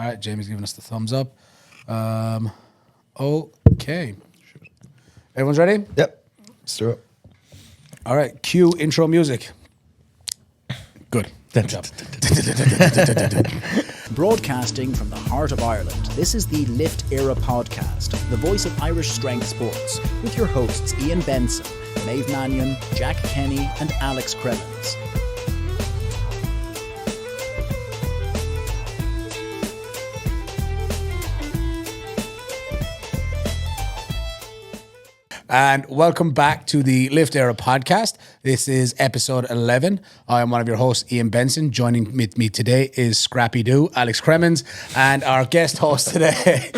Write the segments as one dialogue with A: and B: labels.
A: All right, Jamie's giving us the thumbs up. Okay. Everyone's ready?
B: Yep. Let's do it.
A: All right, cue intro music. Good. Good job.
C: Broadcasting from the heart of Ireland, this is the Lift Era podcast, the voice of Irish strength sports, with your hosts Ian Benson, Maeve Mannion, Jack Kenny, and Alex Cremens.
A: And welcome back to the Lift Era podcast. This is episode 11. I am one of your hosts, Ian Benson. Joining with me today is Scrappy Doo, Alex Cremens, and our guest host today,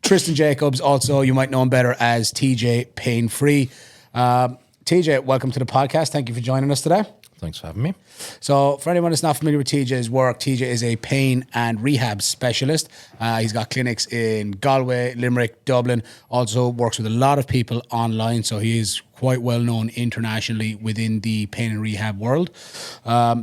A: Tristan Jacobs. Also, you might know him better as TJ Pain Free. TJ, welcome to the podcast. Thank you for joining us today.
B: Thanks for having me.
A: So for anyone that's not familiar with TJ's work, TJ is a pain and rehab specialist. He's got clinics in Galway, Limerick, Dublin, also works with a lot of people online. So he is quite well known internationally within the pain and rehab world.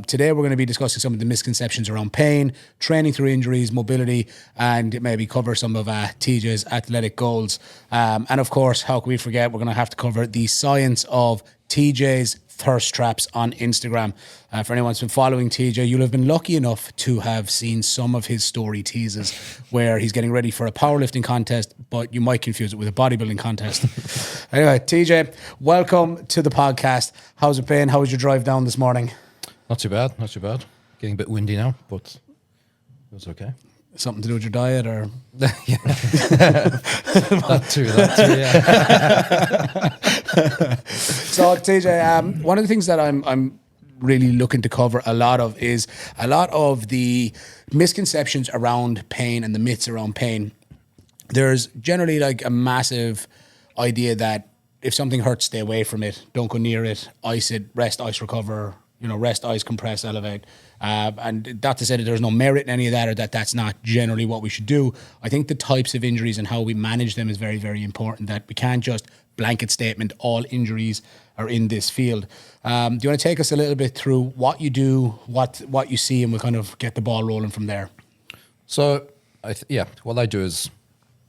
A: Today we're going to be discussing some of the misconceptions around pain, training through injuries, mobility, and maybe cover some of TJ's athletic goals. And of course, how can we forget, we're going to have to cover the science of TJ's thirst traps on Instagram. For anyone who's been following TJ, you'll have been lucky enough to have seen some of his story teases where he's getting ready for a powerlifting contest, but you might confuse it with a bodybuilding contest. Anyway, TJ, welcome to the podcast. How's it been? How was your drive down this morning?
B: Not too bad. Not too bad. Getting a bit windy now, but it was okay.
A: Something to do with your diet, or
B: That too, yeah.
A: So TJ, one of the things that I'm really looking to cover a lot of is a lot of the misconceptions around pain and the myths around pain. There's generally like a massive idea that if something hurts, stay away from it. Don't go near it. Ice it. Rest, ice, recover. Rest, ice, compress, elevate. And not to say that there's no merit in any of that, or that that's not generally what we should do. I think the types of injuries and how we manage them is very, very important, that we can't just blanket statement all injuries are in this field. Do you want to take us a little bit through what you do, what you see, and we'll kind of get the ball rolling from there?
B: So, what I do is,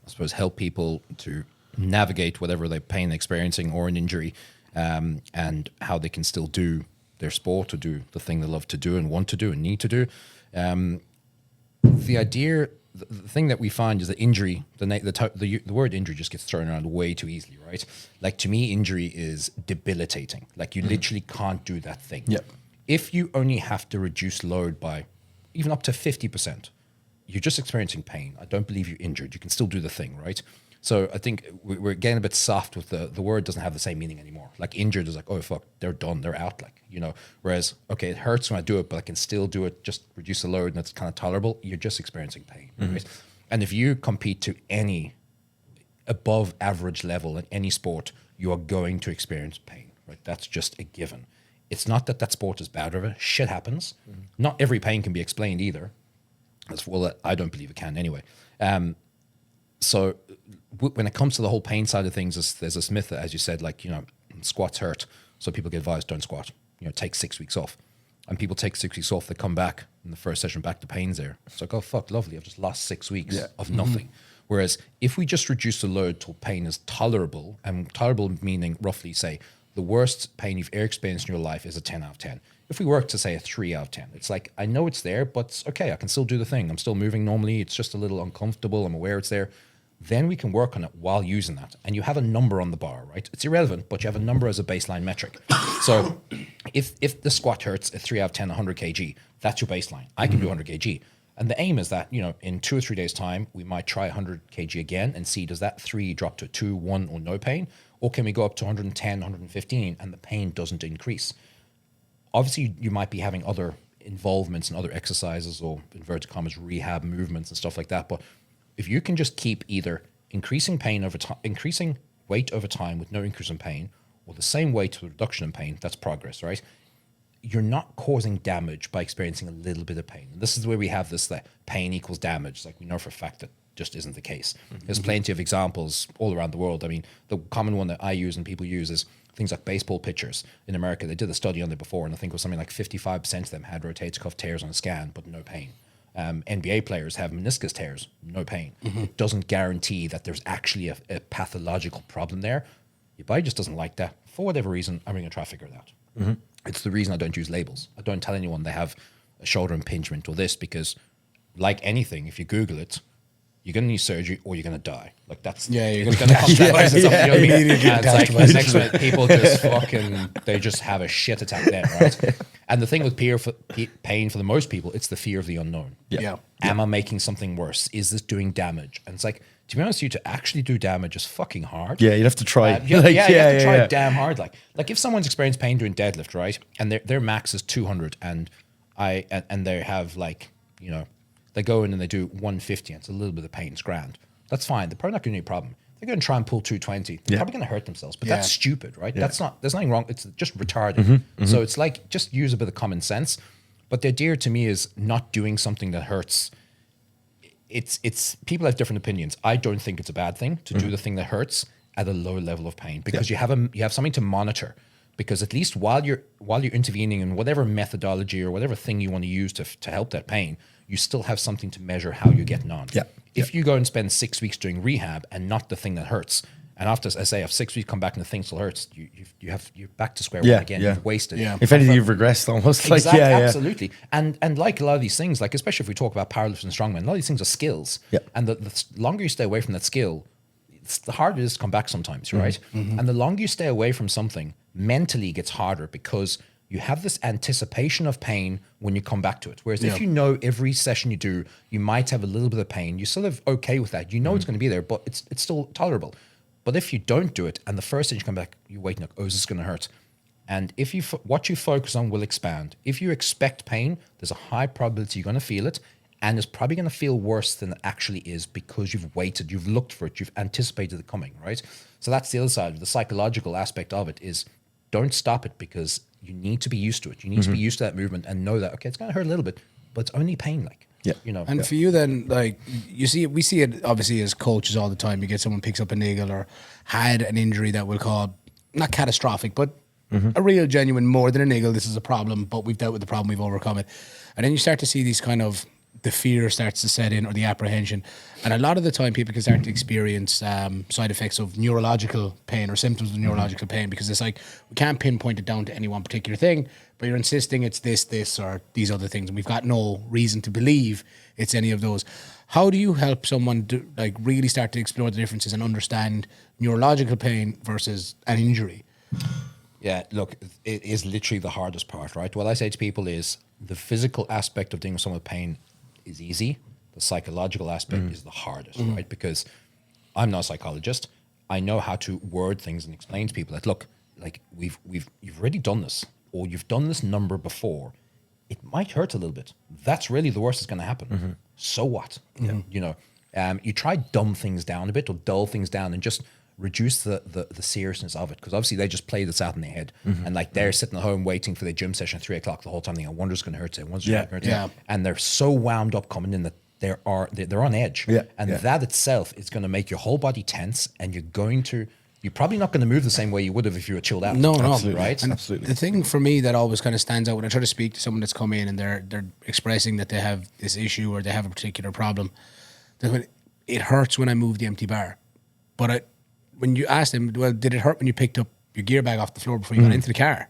B: I suppose, help people to navigate whatever they're pain experiencing or an injury, and how they can still do their sport, or do the thing they love to do and want to do and need to do. The thing that we find is that injury, the word injury just gets thrown around way too easily, right? Like, to me, injury is debilitating. Like, you literally can't do that thing.
A: Yep.
B: If you only have to reduce load by even up to 50%, you're just experiencing pain. I don't believe you're injured. You can still do the thing, right? So I think we're getting a bit soft with the word doesn't have the same meaning anymore. Like, injured is like, oh fuck, they're done, they're out, whereas, okay, it hurts when I do it, but I can still do it, just reduce the load and it's kind of tolerable. You're just experiencing pain, right? And if you compete to any above average level in any sport, you are going to experience pain, right? That's just a given. It's not that sport is bad or whatever. Shit happens. Not every pain can be explained either. Well, I don't believe it can anyway. So when it comes to the whole pain side of things, there's this myth that, as you said, squats hurt, so people get advised, don't squat. Take 6 weeks off. And people take 6 weeks off, they come back in the first session, back to pain's there. It's like, oh fuck, lovely, I've just lost 6 weeks of nothing. Whereas if we just reduce the load till pain is tolerable, and tolerable meaning roughly, say, the worst pain you've ever experienced in your life is a 10 out of 10. If we work to, say, a 3 out of 10, it's like, I know it's there, but it's okay, I can still do the thing. I'm still moving normally, it's just a little uncomfortable, I'm aware it's there. Then we can work on it while using that. And you have a number on the bar, right? It's irrelevant, but you have a number as a baseline metric. So if the squat hurts at 3 out of 10, 100 kg, that's your baseline. I can do 100 kg. And the aim is that, in 2 or 3 days' time, we might try 100 kg again and see, does that 3 drop to 2, 1, or no pain? Or can we go up to 110, 115, and the pain doesn't increase? Obviously, you might be having other involvements in other exercises or, inverted commas, rehab movements and stuff like that. But if you can just keep either increasing pain over time, increasing weight over time with no increase in pain, or the same weight with reduction in pain, that's progress, right? You're not causing damage by experiencing a little bit of pain. And this is where we have this, that pain equals damage. Like, we know for a fact that just isn't the case. There's plenty of examples all around the world. I mean, the common one that I use and people use is things like baseball pitchers in America. They did a study on it before, and I think it was something like 55% of them had rotator cuff tears on a scan, but no pain. NBA players have meniscus tears, no pain. It doesn't guarantee that there's actually a pathological problem there. Your body just doesn't like that. For whatever reason, I'm going to try to figure it out. It's the reason I don't use labels. I don't tell anyone they have a shoulder impingement or this, because like anything, if you Google it, you're going to need surgery or you're going to die. Like that's,
A: you're
B: it's
A: going
B: going to come down to something, you know what I mean?
A: Immediately
B: And it's like
A: detached.
B: the next minute, people just they just have a shit attack there, right? And the thing with pain for the most people, it's the fear of the unknown.
A: Yeah.
B: Am I making something worse? Is this doing damage? And it's like, to be honest with you, to actually do damage is fucking hard.
D: Yeah, you'd have to try.
B: You have to try damn hard. Like if someone's experienced pain doing deadlift, right, and their max is 200, and they have like, you know, they go in and they do 150, and it's a little bit of pain, it's grand. That's fine. They're probably not going to be a problem. They're going to try and pull 220. They're probably going to hurt themselves, but that's stupid, right? There's nothing wrong. It's just retarded. So it's like, just use a bit of common sense. But the idea to me is not doing something that hurts. It's people have different opinions. I don't think it's a bad thing to do the thing that hurts at a low level of pain, because you have something to monitor. Because at least while you're intervening in whatever methodology or whatever thing you want to use to help that pain, you still have something to measure how you're getting on. If you go and spend 6 weeks doing rehab and not the thing that hurts, and after, I say, after 6 weeks come back and the thing still hurts, you're back to square one again. You've wasted.
D: If anything, you've regressed almost.
B: Exactly,
D: Like,
B: absolutely. And like a lot of these things, like especially if we talk about powerlifting and strongman, a lot of these things are skills. And the longer you stay away from that skill, it's the harder it is to come back sometimes, right? And the longer you stay away from something, mentally it gets harder, because you have this anticipation of pain when you come back to it. Whereas if you know every session you do, you might have a little bit of pain, you're sort of okay with that. You know it's going to be there, but it's still tolerable. But if you don't do it, and the first time you come back, you're waiting, like, oh, is this going to hurt? And if what you focus on will expand. If you expect pain, there's a high probability you're going to feel it, and it's probably going to feel worse than it actually is, because you've waited, you've looked for it, you've anticipated it coming, right? So that's the other side. The psychological aspect of it is, don't stop it, because you need to be used to it. You need to be used to that movement and know that, okay, it's going to hurt a little bit, but it's only pain, like. You know.
A: And for you then, like, we see it obviously as coaches all the time. You get someone picks up a niggle or had an injury that we'll call not catastrophic, but a real genuine, more than a niggle, this is a problem, but we've dealt with the problem, we've overcome it. And then you start to see these kind of, the fear starts to set in, or the apprehension. And a lot of the time people can start to experience side effects of neurological pain or symptoms of neurological pain, because it's like, we can't pinpoint it down to any one particular thing, but you're insisting it's this, or these other things. And we've got no reason to believe it's any of those. How do you help someone to like really start to explore the differences and understand neurological pain versus an injury?
B: Yeah, look, it is literally the hardest part, right? What I say to people is, the physical aspect of dealing with someone with pain is easy. The psychological aspect is the hardest, right? Because I'm not a psychologist. I know how to word things and explain to people that, look, like you've already done this, or you've done this number before. It might hurt a little bit. That's really the worst that's going to happen. So what? You know, you try dumb things down a bit, or dull things down, and just reduce the seriousness of it, because obviously they just play this out in their head, and like they're sitting at home waiting for their gym session at 3 o'clock the whole time. They go, I wonder it's going to hurt today. When's it going to hurt today? And they're so wound up coming in that they're on edge, that itself is going to make your whole body tense, and you're probably not going to move the same way you would have if you were chilled out.
A: No,
B: right?
A: And the thing for me that always kind of stands out when I try to speak to someone that's come in and they're expressing that they have this issue or they have a particular problem, that it hurts when I move the empty bar, but when you ask them, well, did it hurt when you picked up your gear bag off the floor before you got into the car?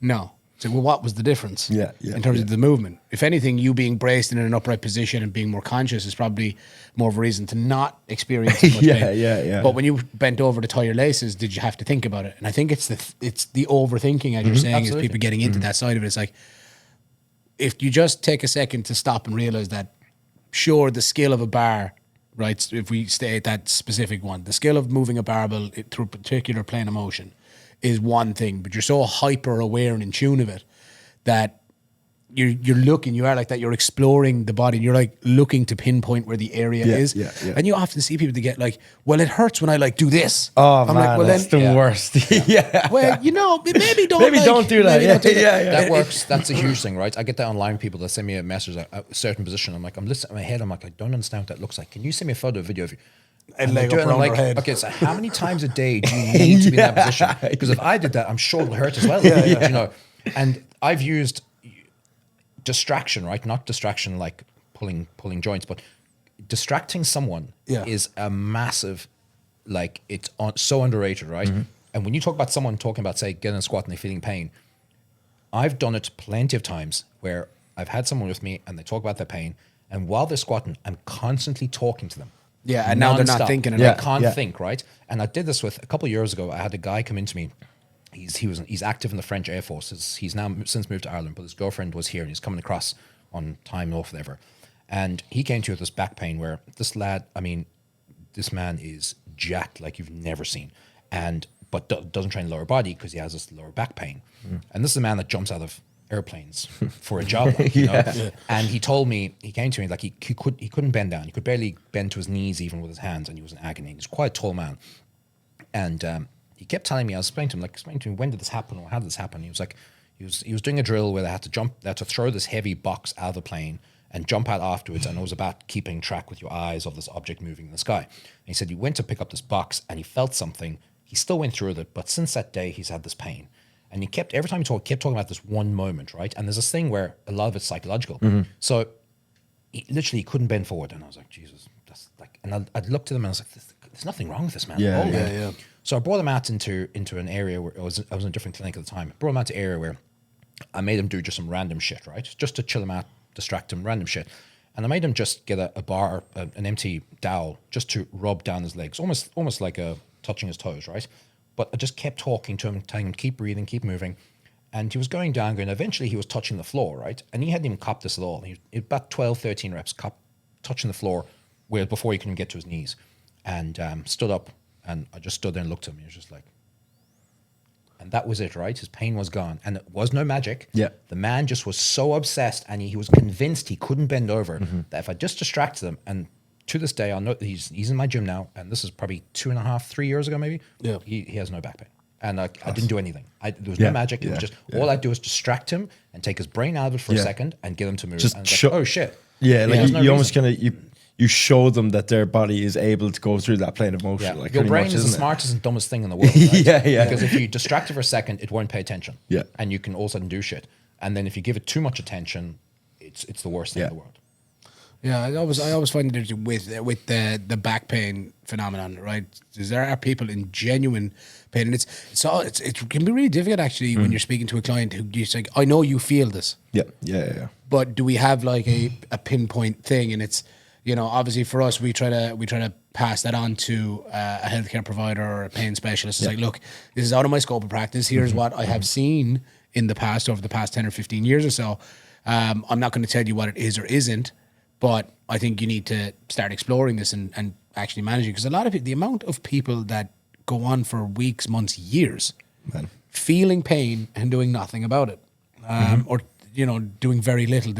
A: No. So, well, what was the difference in terms of the movement? If anything, you being braced in an upright position and being more conscious is probably more of a reason to not experience as much pain. But when you bent over to tie your laces, did you have to think about it? And I think it's the overthinking, as you're saying, is people getting into that side of it. It's like, if you just take a second to stop and realize that, sure, the skill of a bar, right, if we stay at that specific one, the skill of moving a barbell through a particular plane of motion is one thing, but you're so hyper aware and in tune of it that you're exploring the body, and you're like looking to pinpoint where the area is. And you often see people that get like, well, it hurts when I like do this.
D: Oh,
B: I'm
D: man,
B: like, well,
D: that's the worst.
A: Well, you know, maybe don't
D: do that.
B: That works. That's a huge thing, right? I get that online with people that send me a message at a certain position. I'm like, I'm listening in my head. I'm like, I don't understand what that looks like. Can you send me a photo, video of you?
A: And leg up around
B: like,
A: her head.
B: okay, so how many times a day do you need to be in that position? Because if I did that, I'm sure it'll hurt as well. You know, and I've used distraction, right? Not distraction like pulling joints, but distracting someone
A: Yeah.
B: is a massive, like it's so underrated, right? And when you talk about someone talking about, say, getting a squat and they're feeling pain, I've done it plenty of times where I've had someone with me and they talk about their pain, and while they're squatting, I'm constantly talking to them.
A: Yeah, and now they're not
B: Non-stop.
A: thinking.
B: They
A: Yeah.
B: can't think, right? And I did this with a couple of years ago. I had a guy come into me. He's active in the French Air Force. He's now since moved to Ireland, but his girlfriend was here, and he's coming across on time off, whatever. And he came to you with this back pain where this lad, I mean, this man is jacked like you've never seen, but doesn't train lower body because he has this lower back pain. And this is a man that jumps out of airplanes for a job, like, you know? And he told me, he came to me like he couldn't bend down. He could barely bend to his knees even with his hands, and he was in agony. He's quite a tall man, and he kept telling me, I was explaining to him, when did this happen or how did this happen? He was like, he was doing a drill where they had to throw this heavy box out of the plane and jump out afterwards, and it was about keeping track with your eyes of this object moving in the sky. And he said he went to pick up this box and he felt something. He still went through with it, but since that day he's had this pain. And he kept, every time he kept talking about this one moment, right? And there's this thing where a lot of it's psychological. So he literally couldn't bend forward, and I was like, Jesus, that's like. And I'd looked at him and I was like, there's nothing wrong with this man.
D: Yeah,
B: at all,
D: yeah,
B: man.
A: yeah.
B: So I brought him out into an area where I was in a different clinic at the time. Brought him out to an area where I made him do just some random shit, right? Just to chill him out, distract him, random shit. And I made him just get a bar, an empty dowel, just to rub down his legs, almost like touching his toes, right? But I just kept talking to him, telling him keep breathing, keep moving. And he was going down, eventually he was touching the floor, right? And he hadn't even copped this at all. He about 12, 13 reps, touching the floor before he couldn't get to his knees. And stood up, and I just stood there and looked at him. He was just like, and that was it, right? His pain was gone. And it was no magic.
D: Yeah.
B: The man just was so obsessed, and he was convinced he couldn't bend over, that if I just distracted him, and to this day, I know he's in my gym now, and this is probably 2.5, 3 years ago, maybe.
A: Yeah.
B: He has no back pain. And I didn't do anything. There was
D: Yeah,
B: no magic. It was just, all I do is distract him and take his brain out of it for a
D: Yeah.
B: second and get him to move.
D: Just
B: and it's like,
D: show-
B: oh, shit.
D: Yeah, like
B: there's
D: you,
B: no
D: you almost
B: reason.
D: kind of you show them that their body is able to go through that plane of motion.
B: Yeah.
D: Like
B: Your
D: pretty
B: brain
D: much,
B: is the
D: isn't it?
B: smartest and dumbest thing in the world. Right?
D: Yeah.
B: Because if you distract it for a second, it won't pay attention.
D: Yeah.
B: And you can all of a sudden do shit. And then if you give it too much attention, it's the worst thing in
D: Yeah.
B: the world.
A: Yeah, I always find that with the back pain phenomenon, right? Because there are people in genuine pain, and it can be really difficult actually when you're speaking to a client who you're like, I know you feel this,
D: Yeah.
A: but do we have like a pinpoint thing? And it's, you know, obviously for us, we try to pass that on to a healthcare provider or a pain specialist. It's like, look, this is out of my scope of practice. Here's what I have seen in the past, over the past 10 or 15 years or so. I'm not going to tell you what it is or isn't, but I think you need to start exploring this and actually managing, because a lot of the amount of people that go on for weeks, months, years, feeling pain and doing nothing about it, or doing very little.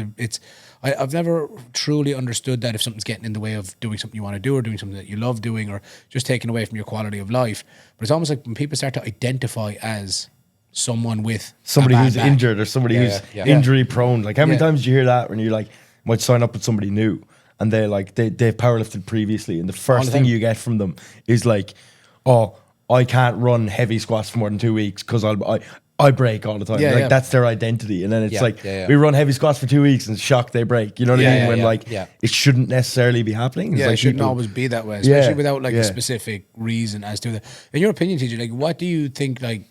A: I've never truly understood that if something's getting in the way of doing something you want to do, or doing something that you love doing, or just taking away from your quality of life. But it's almost like when people start to identify as someone with
D: Somebody
A: a bad
D: who's
A: back.
D: injured or somebody who's
B: yeah.
D: injury prone. Like how many
A: Yeah.
D: times do you hear that when you're like might sign up with somebody new and they've powerlifted previously, and the first
A: the
D: thing
A: time.
D: you get from them is like, oh, I can't run heavy squats for more than 2 weeks because I break all the time.
A: Yeah,
D: Like
A: yeah.
D: that's their identity. And then it's
B: Yeah,
D: like
B: yeah.
D: we run heavy squats for 2 weeks and shock they break. You know what I
B: Yeah,
D: mean?
B: yeah,
D: When
B: yeah,
D: like
B: yeah.
D: it shouldn't necessarily be happening. It's
A: Yeah,
D: like
A: it shouldn't
D: people-
A: always be that way, especially
D: Yeah,
A: without like
D: yeah.
A: a specific reason as to that. In your opinion, TJ, like what do you think like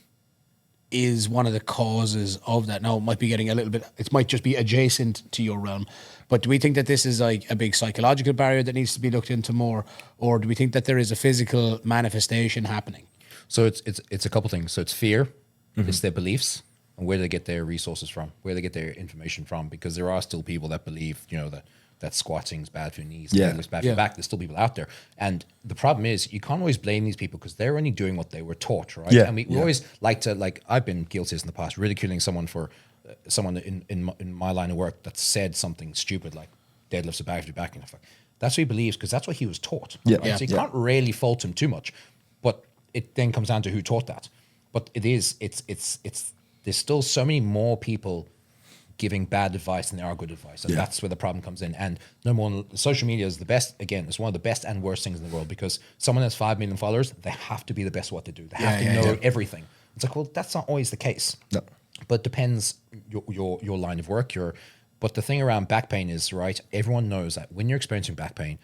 A: is one of the causes of that? Now it might be getting a little bit, it might just be adjacent to your realm, but do we think that this is like a big psychological barrier that needs to be looked into more, or do we think that there is a physical manifestation happening?
B: So it's a couple things. So it's fear, it's their beliefs, and where they get their resources from, where they get their information from. Because there are still people that believe, that squatting is bad for your knees,
D: Yeah.
B: and it's bad for your back. There's still people out there, and the problem is you can't always blame these people because they're only doing what they were taught, right?
D: Yeah,
B: And we always like to I've been guilty of this in the past, ridiculing someone for someone in my line of work that said something stupid like deadlifts are bad for your back, and I'm like, that's what he believes because that's what he was taught.
D: Yeah.
B: right?
D: Yeah.
B: So you
D: Yeah.
B: can't really fault him too much, but it then comes down to who taught that. But it's there's still so many more people giving bad advice than there are good advice, and that's where the problem comes in. And number one, social media is the best. Again, it's one of the best and worst things in the world because someone has 5 million followers, they have to be the best at what they do. They have to know everything. It's like, well, that's not always the case.
D: No.
B: But it depends your line of work, your But the thing around back pain is, right, everyone knows that when you're experiencing back pain,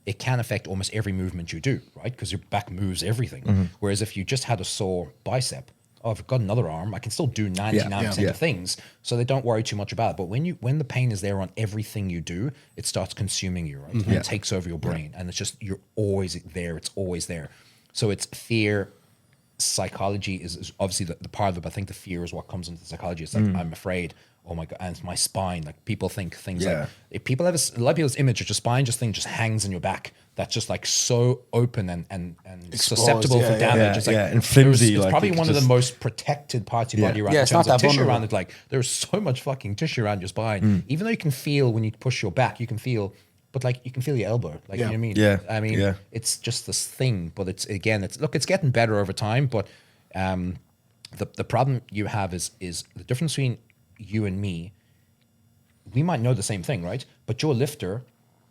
B: it can affect almost every movement you do, right? Because your back moves everything. Whereas if you just had a sore bicep, oh, I've got another arm, I can still do 99% of things. So they don't worry too much about it. But when the pain is there on everything you do, it starts consuming you, right? And it takes over your brain. And it's just, you're always there. It's always there. So it's fear. Psychology is obviously the part of it, but I think the fear is what comes into the psychology. It's like, I'm afraid. Oh my God, and it's my spine. Like people think things like, if people have a lot of people's image of your spine just hangs in your back. That's just like so open and susceptible for damage. It's like,
D: and flimsy.
B: It's
D: like
B: probably one of the most protected parts of your body around in
A: it's
B: terms
A: not
B: of
A: that
B: tissue
A: vulnerable.
B: around it. Like there's so much fucking tissue around your spine. Even though you can feel when you push your back, you can feel, but like you can feel your elbow. Like you know what I mean?
D: Yeah.
B: I mean, it's just this thing, but it's getting better over time. But the problem you have is the difference between you and me. We might know the same thing, right? But your lifter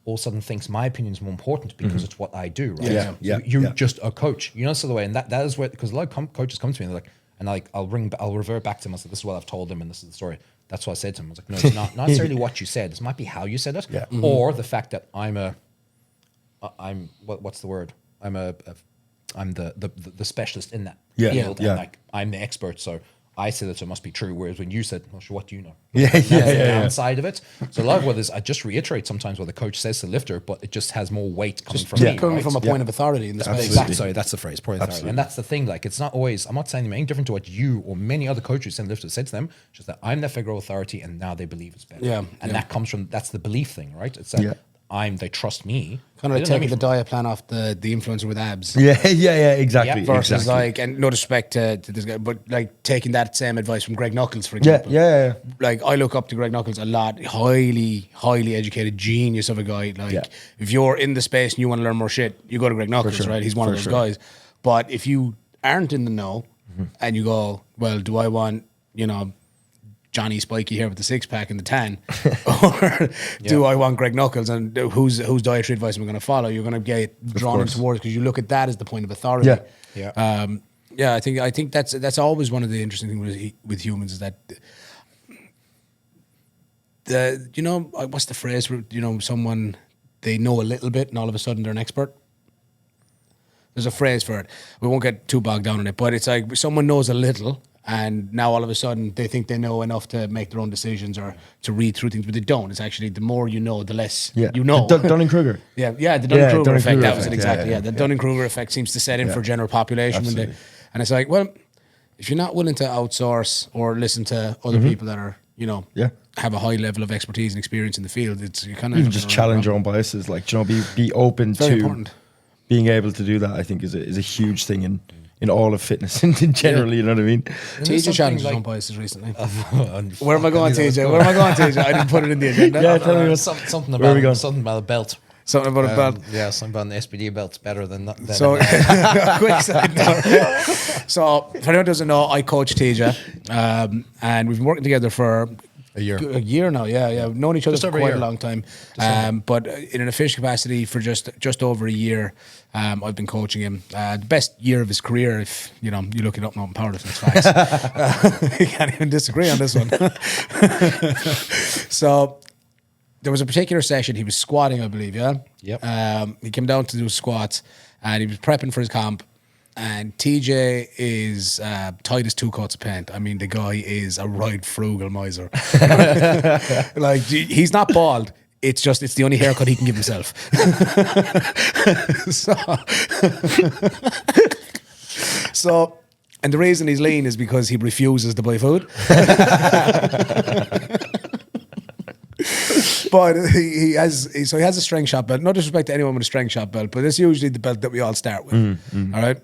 B: all of a sudden thinks my opinion is more important because it's what I do, right? You're just a coach, you know, so the way, and that is where, because a lot of coaches come to me and they're like, and I'll revert back to him. I said, this is what I've told him, and this is the story. That's what I said to him. I was like, no, it's not necessarily what you said. This might be how you said it, or the fact that I'm what's the word? I'm the specialist in that field, and like I'm the expert, so I said that, so it must be true. Whereas when you said, "Well, sure, what do you know?" That's the downside of it. So a lot of what is, I just reiterate sometimes what the coach says to the lifter, but it just has more weight coming from me.
A: Coming
B: right?
A: from a point of authority in the space.
B: Exactly. Sorry, that's the phrase. Point of authority. And that's the thing. Like, it's not always. I'm not saying anything different to what you or many other coaches and lifters said to them. It's just that I'm their figure of authority, and now they believe it's better. And that comes from, that's the belief thing, right? It's that they trust me.
A: Kind of like taking the diet plan off the influencer with abs.
D: Exactly.
A: Versus
D: exactly.
A: like, and no disrespect to this guy, but like taking that same advice from Greg Knuckles, for example. Like I look up to Greg Knuckles a lot. Highly educated genius of a guy. Like if you're in the space and you want to learn more shit, you go to Greg Knuckles, right? He's one of those guys. But if you aren't in the know and you go, well, do I want, you know, Johnny Spiky here with the 6-pack and the tan, or do I want Greg Knuckles, and whose dietary advice am I going to follow? You're going to get drawn towards, because you look at that as the point of authority. I think that's always one of the interesting things with humans, is that you know, what's the phrase where, you know, someone, they know a little bit and all of a sudden they're an expert. There's a phrase for it. We won't get too bogged down in it, but it's like someone knows a little, and now all of a sudden they think they know enough to make their own decisions or to read through things, but they don't. It's actually, the more you know, the less you know.
D: Dunning-Kruger.
A: The Dunning-Kruger effect. That was it,
D: effect,
A: exactly. The Dunning-Kruger effect seems to set in for general population. And it's like, well, if you're not willing to outsource or listen to other people that are, you know, have a high level of expertise and experience in the field, it's you kind of
D: just challenge your own biases. Like, you know, be open to
A: important.
D: Being able to do that. I think is a huge thing in all of fitness and generally, you know what I mean?
A: TJ challenged his own biases recently. Where am I going, TJ? Where am I going, TJ? I didn't put it in the agenda.
D: Tell me
B: something about a belt.
A: Something about a belt.
B: Yeah, something about an SPD belt's better than
A: so, quick side note. So, for anyone who doesn't know, I coach TJ, and we've been working together for a year now. We've known each other for quite a long time. But in an official capacity for just over a year, I've been coaching him. The best year of his career, if you know, you look it up now in powerlifting facts. You can't even disagree on this one. So there was a particular session, he was squatting, I believe, he came down to do squats, and he was prepping for his comp. And TJ is tight as two coats of paint. I mean, the guy is a right frugal miser. Like, he's not bald. It's the only haircut he can give himself. So, and the reason he's lean is because he refuses to buy food. But he has a strength shot belt. No disrespect to anyone with a strength shot belt, but it's usually the belt that we all start with. All right.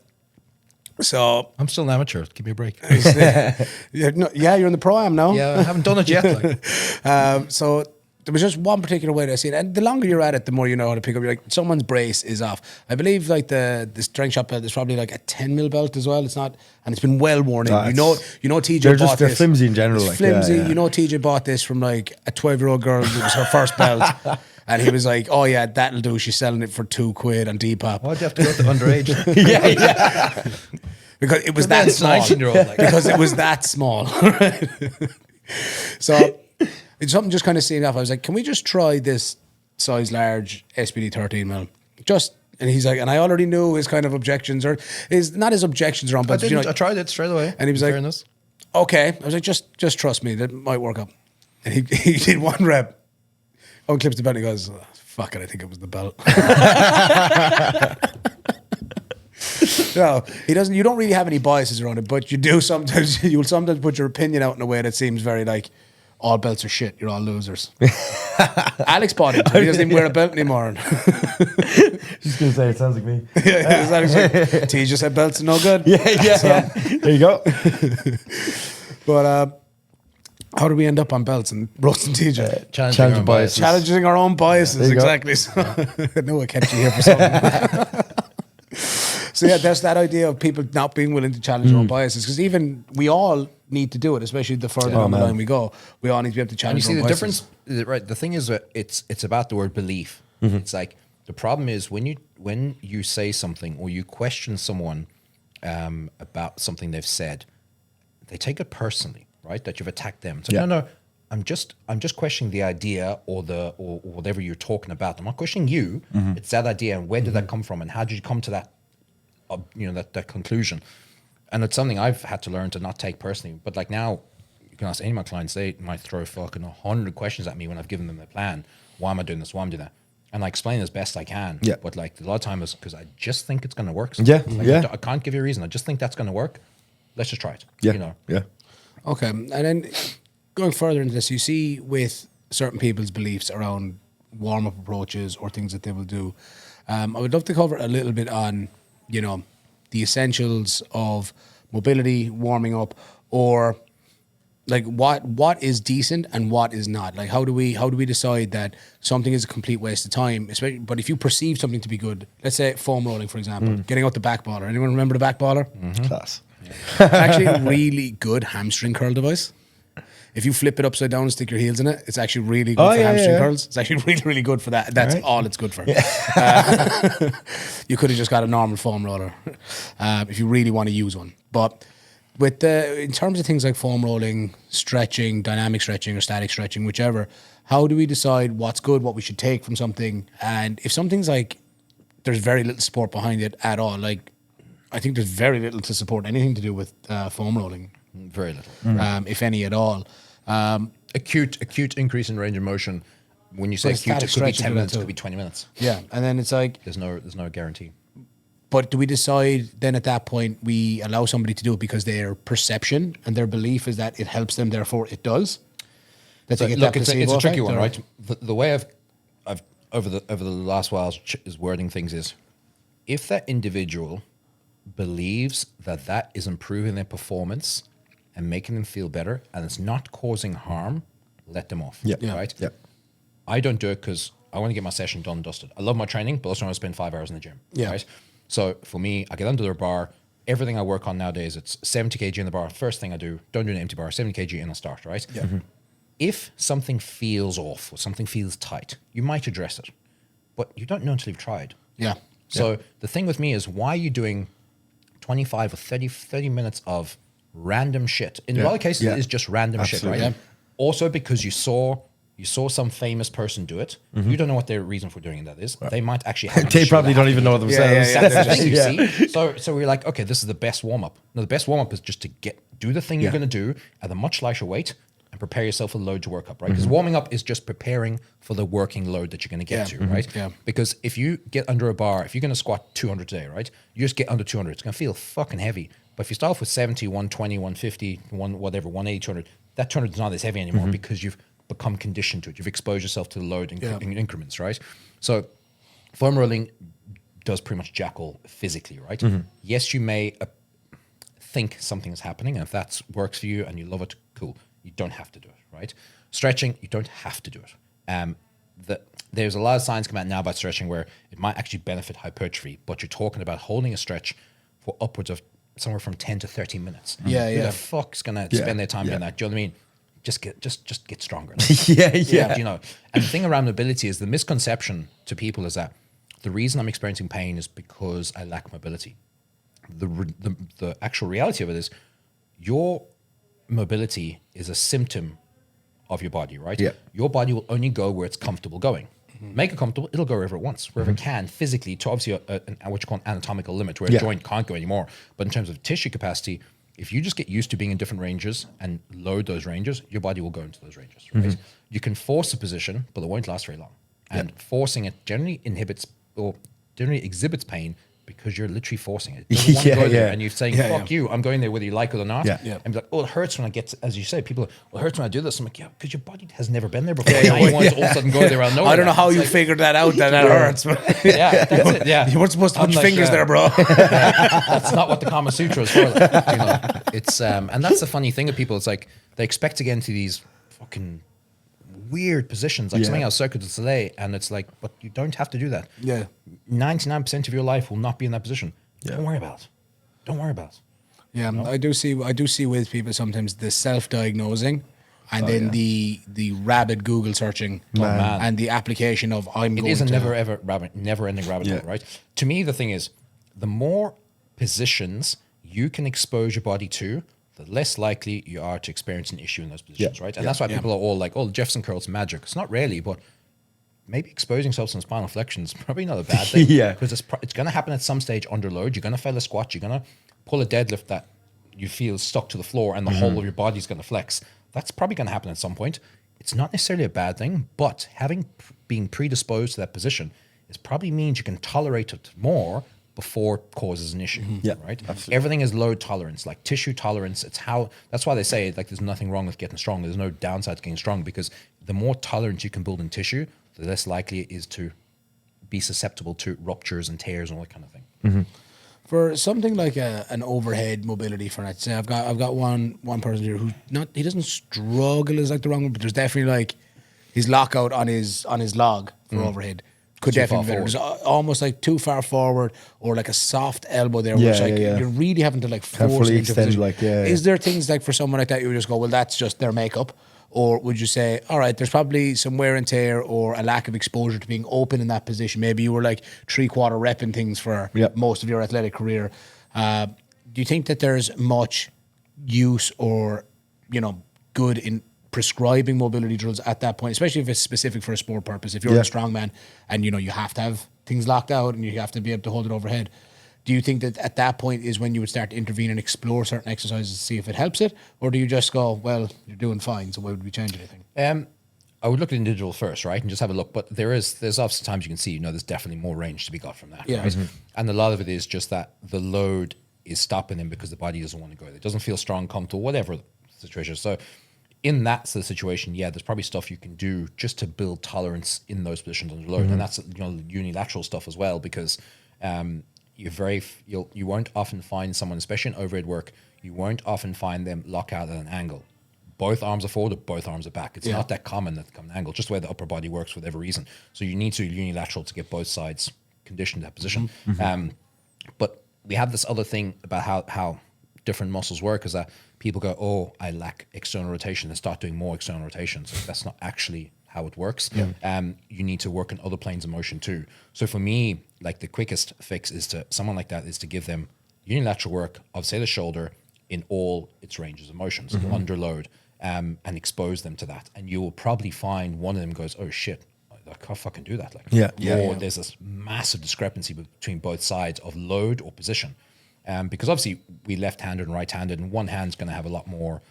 A: So
B: I'm still an amateur. Give me a break.
A: You're in the pro-am now.
B: Yeah, I haven't done it yet.
A: So there was just one particular way that I see it, and the longer you're at it, the more you know how to pick up. You're like, someone's brace is off. I believe like the strength shot belt is probably like a 10 mil belt as well. It's not, and it's been well worn in. You know, TJ bought
D: they're
A: this.
D: flimsy in general.
A: It's flimsy. You know, TJ bought this from like a 12-year-old girl. It was her first belt. And he was like, "Oh yeah, that'll do." She's selling it for £2 on Depop.
B: Why'd you have to go to underage?
A: Because it was that small.
B: 19-year-old, like.
A: Because it was that small. So It's something just kind of seemed off. I was like, can we just try this size large SPD 13 mil? And he's like, and I already knew his kind of objections, or not his objections around, but
B: I tried it straight away.
A: And he was like,
B: fairness.
A: okay. I was like, just trust me, that might work out. And he did one rep, unclips the belt, and he goes, oh, fuck it, I think it was the belt. No, he doesn't. You don't really have any biases around it, but you do sometimes. You'll sometimes put your opinion out in a way that seems very like, all belts are shit. You're all losers. Alex bought it. He doesn't even wear a belt anymore.
D: Just gonna say it sounds like me.
A: Yeah, Alex like, T just said belts are no good.
D: Yeah. There you go.
A: But how do we end up on belts and roasting TJ?
B: Challenging biases.
A: Challenging our own biases,
D: you go.
A: exactly. So, I know I kept you here for something. So yeah, there's that idea of people not being willing to challenge their own biases, because even we all need to do it, especially the further down the line we go. We all need to be able to
B: And
A: challenge
B: you see
A: our own
B: the
A: biases.
B: difference, right? The thing is that it's about the word belief. It's like the problem is when you say something or you question someone about something they've said, they take it personally, right? That you've attacked them. So no, I'm just questioning the idea or whatever you're talking about. I'm not questioning you. It's that idea, and where did that come from, and how did you come to that? That conclusion. And it's something I've had to learn to not take personally. But like now, you can ask any of my clients, they might throw fucking 100 questions at me when I've given them a plan. Why am I doing this? Why am I doing that? And I explain as best I can.
D: Yeah.
B: But like a lot of times, because I just think it's going to work.
D: Yeah,
B: Like,
D: yeah.
B: I can't give you a reason. I just think that's going to work. Let's just try it.
D: Yeah.
B: You know.
D: Yeah.
A: Okay, and then going further into this, you see with certain people's beliefs around warm-up approaches or things that they will do. I would love to cover a little bit on, the essentials of mobility, warming up, or like what is decent and what is not. Like how do we decide that something is a complete waste of time? Especially, but if you perceive something to be good, let's say foam rolling, for example, getting out the back baller. Anyone remember the back baller?
D: Class.
A: Actually, a really good hamstring curl device. If you flip it upside down and stick your heels in it, it's actually really good for hamstring curls. It's actually really, really good for that. That's all it's good for. You could have just got a normal foam roller if you really want to use one. But in terms of things like foam rolling, stretching, dynamic stretching or static stretching, whichever, how do we decide what's good, what we should take from something? And if something's like, there's very little support behind it at all, like I think there's very little to support anything to do with foam rolling.
B: Very little.
A: If any at all.
B: Acute increase in range of motion. When you say
A: But
B: acute, it
A: static
B: could be
A: stretching
B: 10
A: do that
B: minutes, it
A: too.
B: could be 20 minutes.
A: Yeah, and then it's like,
B: There's no guarantee.
A: but do we decide then at that point we allow somebody to do it because their perception and their belief is that it helps them, therefore it does? That they get
B: Look,
A: that
B: it's a
A: placebo
B: tricky
A: effect,
B: one,
A: or-
B: right? The way I've over the last while is wording things is, if that individual believes that is improving their performance and making them feel better and it's not causing harm, let them off.
D: Yeah.
B: Right?
D: Yeah.
B: I don't do it because I want to get my session done and dusted. I love my training, but also I want to spend 5 hours in the gym.
A: Yeah.
B: Right? So for me, I get under the bar. Everything I work on nowadays, it's 70 kg in the bar. First thing I do, don't do an empty bar, 70 kg and I'll start, right? Yeah. If something feels off or something feels tight, you might address it, but you don't know until you've tried.
A: Yeah.
B: So the thing with me is, why are you doing 25 or 30 minutes of random shit? In a lot of cases,
D: Yeah.
B: it is just random
D: Absolutely.
B: shit, right?
A: Yeah.
B: Also because you saw some famous person do it. You don't know what their reason for doing that is. They might actually have an
D: They
B: issue
D: probably
B: that
D: don't even know themselves.
A: Yeah,
B: that's the thing,
D: Yeah.
B: you see. So we're like, okay, this is the best warm up. No, the best warm up is just to do the thing you're going to do at a much lighter weight and prepare yourself for the load to work up, right? Because warming up is just preparing for the working load that you're going to get to, right?
A: Yeah.
B: Because if you get under a bar, if you're going to squat 200 today, right? You just get under 200. It's going to feel fucking heavy. But if you start off with 70, 120, 150, 180, 200, that 200 is not as heavy anymore because you've become conditioned to it. You've exposed yourself to the load in increments, right? So foam rolling does pretty much jack all physically, right? Yes, you may think something is happening, and if that works for you and you love it, cool. You don't have to do it, right? Stretching, you don't have to do it. There's a lot of science come out now about stretching where it might actually benefit hypertrophy, but you're talking about holding a stretch for upwards of somewhere from 10 to 30 minutes. Who the fuck's gonna spend their time doing that? Do you know what I mean? Just get stronger.
D: Yeah.
B: Do you know? And the thing around mobility is the misconception to people is that the reason I'm experiencing pain is because I lack mobility. The actual reality of it is your mobility is a symptom of your body, right?
D: Yeah.
B: Your body will only go where it's comfortable going. Make it comfortable, it'll go wherever it wants, wherever it can physically, to obviously what you call an anatomical limit, where a joint can't go anymore. But in terms of tissue capacity, if you just get used to being in different ranges and load those ranges, your body will go into those ranges, right? You can force a position, but it won't last very long. And forcing it generally inhibits or generally exhibits pain because you're literally forcing it. It doesn't want to go there, and you're saying, fuck you, I'm going there whether you like it or not. And be like, oh, it hurts when I get, as you say, people are, well, it hurts when I do this. I'm like, yeah, because your body has never been there before. Now you want to all of a sudden go there.
A: I don't know how you figured that out, that hurts.
B: Yeah, that's it. Yeah.
A: You weren't supposed to put your fingers there, bro.
B: That's not what the Kama Sutra is for. It's and that's the funny thing of people. It's like they expect to get into these fucking weird positions, like something else, Cirque du Soleil, and it's like, but you don't have to do that. 99% of your life will not be in that position. Don't worry about it. Don't worry about it.
A: Yeah, I do see with people sometimes the self-diagnosing and then the rabid Google searching and the application of
B: It is a never-ending rabbit hole, right? To me, the thing is, the more positions you can expose your body to, the less likely you are to experience an issue in those positions, right? And that's why people are all like, oh, Jefferson curl's magic. It's not really, but maybe exposing yourself to spinal flexion is probably not a bad thing. Because it's going to happen at some stage under load. You're going to fail a squat. You're going to pull a deadlift that you feel stuck to the floor and the whole of your body is going to flex. That's probably going to happen at some point. It's not necessarily a bad thing, but being predisposed to that position is probably means you can tolerate it more before it causes an issue, right? Absolutely. Everything is load tolerance, like tissue tolerance. That's why they say like there's nothing wrong with getting strong. There's no downside to getting strong, because the more tolerance you can build in tissue, the less likely it is to be susceptible to ruptures and tears and all that kind of thing.
A: For something like an overhead mobility, for let's say I've got one person here who he doesn't struggle is like the wrong one, but there's definitely like his lockout on his log for overhead. Could definitely be better. There's almost like too far forward, or like a soft elbow there, which you're really having to like force it into position. Is there things like for someone like that you would just go, well, that's just their makeup? Or would you say, all right, there's probably some wear and tear or a lack of exposure to being open in that position? Maybe you were like 3/4 repping things for most of your athletic career. Do you think that there's much use or, good in prescribing mobility drills at that point, especially if it's specific for a sport purpose? If you're a strongman and you have to have things locked out and you have to be able to hold it overhead, do you think that at that point is when you would start to intervene and explore certain exercises to see if it helps it, or do you just go, well, you're doing fine, so why would we change anything?
B: I would look at individual first, right, and just have a look. But there's obviously times you can see, there's definitely more range to be got from that, right? And a lot of it is just that the load is stopping him because the body doesn't want to go there. It doesn't feel strong, comfortable, whatever the situation is. So in that sort of situation, there's probably stuff you can do just to build tolerance in those positions under load, and that's unilateral stuff as well, because you won't often find someone, especially in overhead work, you won't often find them lock out at an angle. Both arms are forward or both arms are back. It's not that common that they come at an angle, just the way the upper body works for whatever reason. So you need to unilateral to get both sides conditioned to that position. But we have this other thing about how different muscles work, is that people go, oh, I lack external rotation, and start doing more external rotations. So that's not actually how it works. You need to work in other planes of motion too. So for me, like the quickest fix is to someone like that is to give them unilateral work of, say, the shoulder in all its ranges of motions under load, and expose them to that. And you will probably find one of them goes, oh shit, I can't fucking do that. Or there's this massive discrepancy between both sides of load or position. Because obviously we left-handed and right-handed, and one hand's going to have a lot more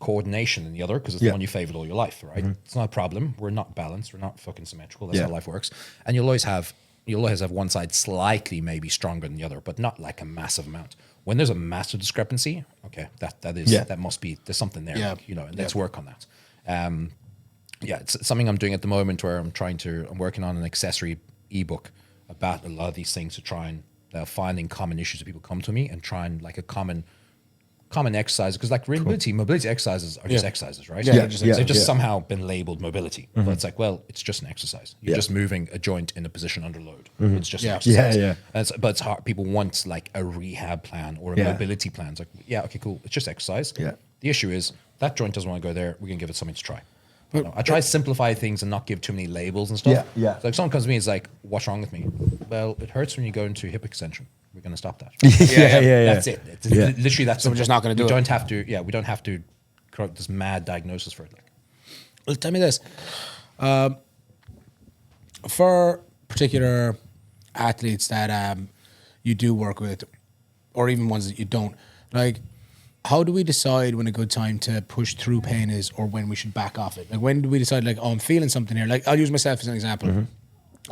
B: coordination than the other, because it's the one you favored all your life, right? It's not a problem. We're not balanced. We're not fucking symmetrical. That's how life works. And you'll always have one side slightly maybe stronger than the other, but not like a massive amount. When there's a massive discrepancy, okay, that must be, there's something there, and let's work on that. It's something I'm doing at the moment where I'm working on an accessory ebook about a lot of these things to try and finding common issues that people come to me and try and like a common exercise, because like mobility exercises are just exercises, right? They've just somehow been labeled mobility, but it's like, well, it's just an exercise. You're just moving a joint in a position under load. It's just an exercise. But it's hard. People want like a rehab plan or a mobility plan. It's like, okay, cool. It's just exercise. The issue is that joint doesn't want to go there. We're gonna give it something to try. I try to simplify things and not give too many labels and stuff. So like someone comes to me and is like, what's wrong with me? Well, it hurts when you go into hip extension. We're going to stop that. That's it. It's literally that's.
A: So we're just not going to do it.
B: We don't have to this mad diagnosis for it. Like,
A: Well, tell me this. For particular athletes that you do work with, or even ones that you don't, like, how do we decide when a good time to push through pain is, or when we should back off it? Like, when do we decide, like, oh, I'm feeling something here? Like, I'll use myself as an example.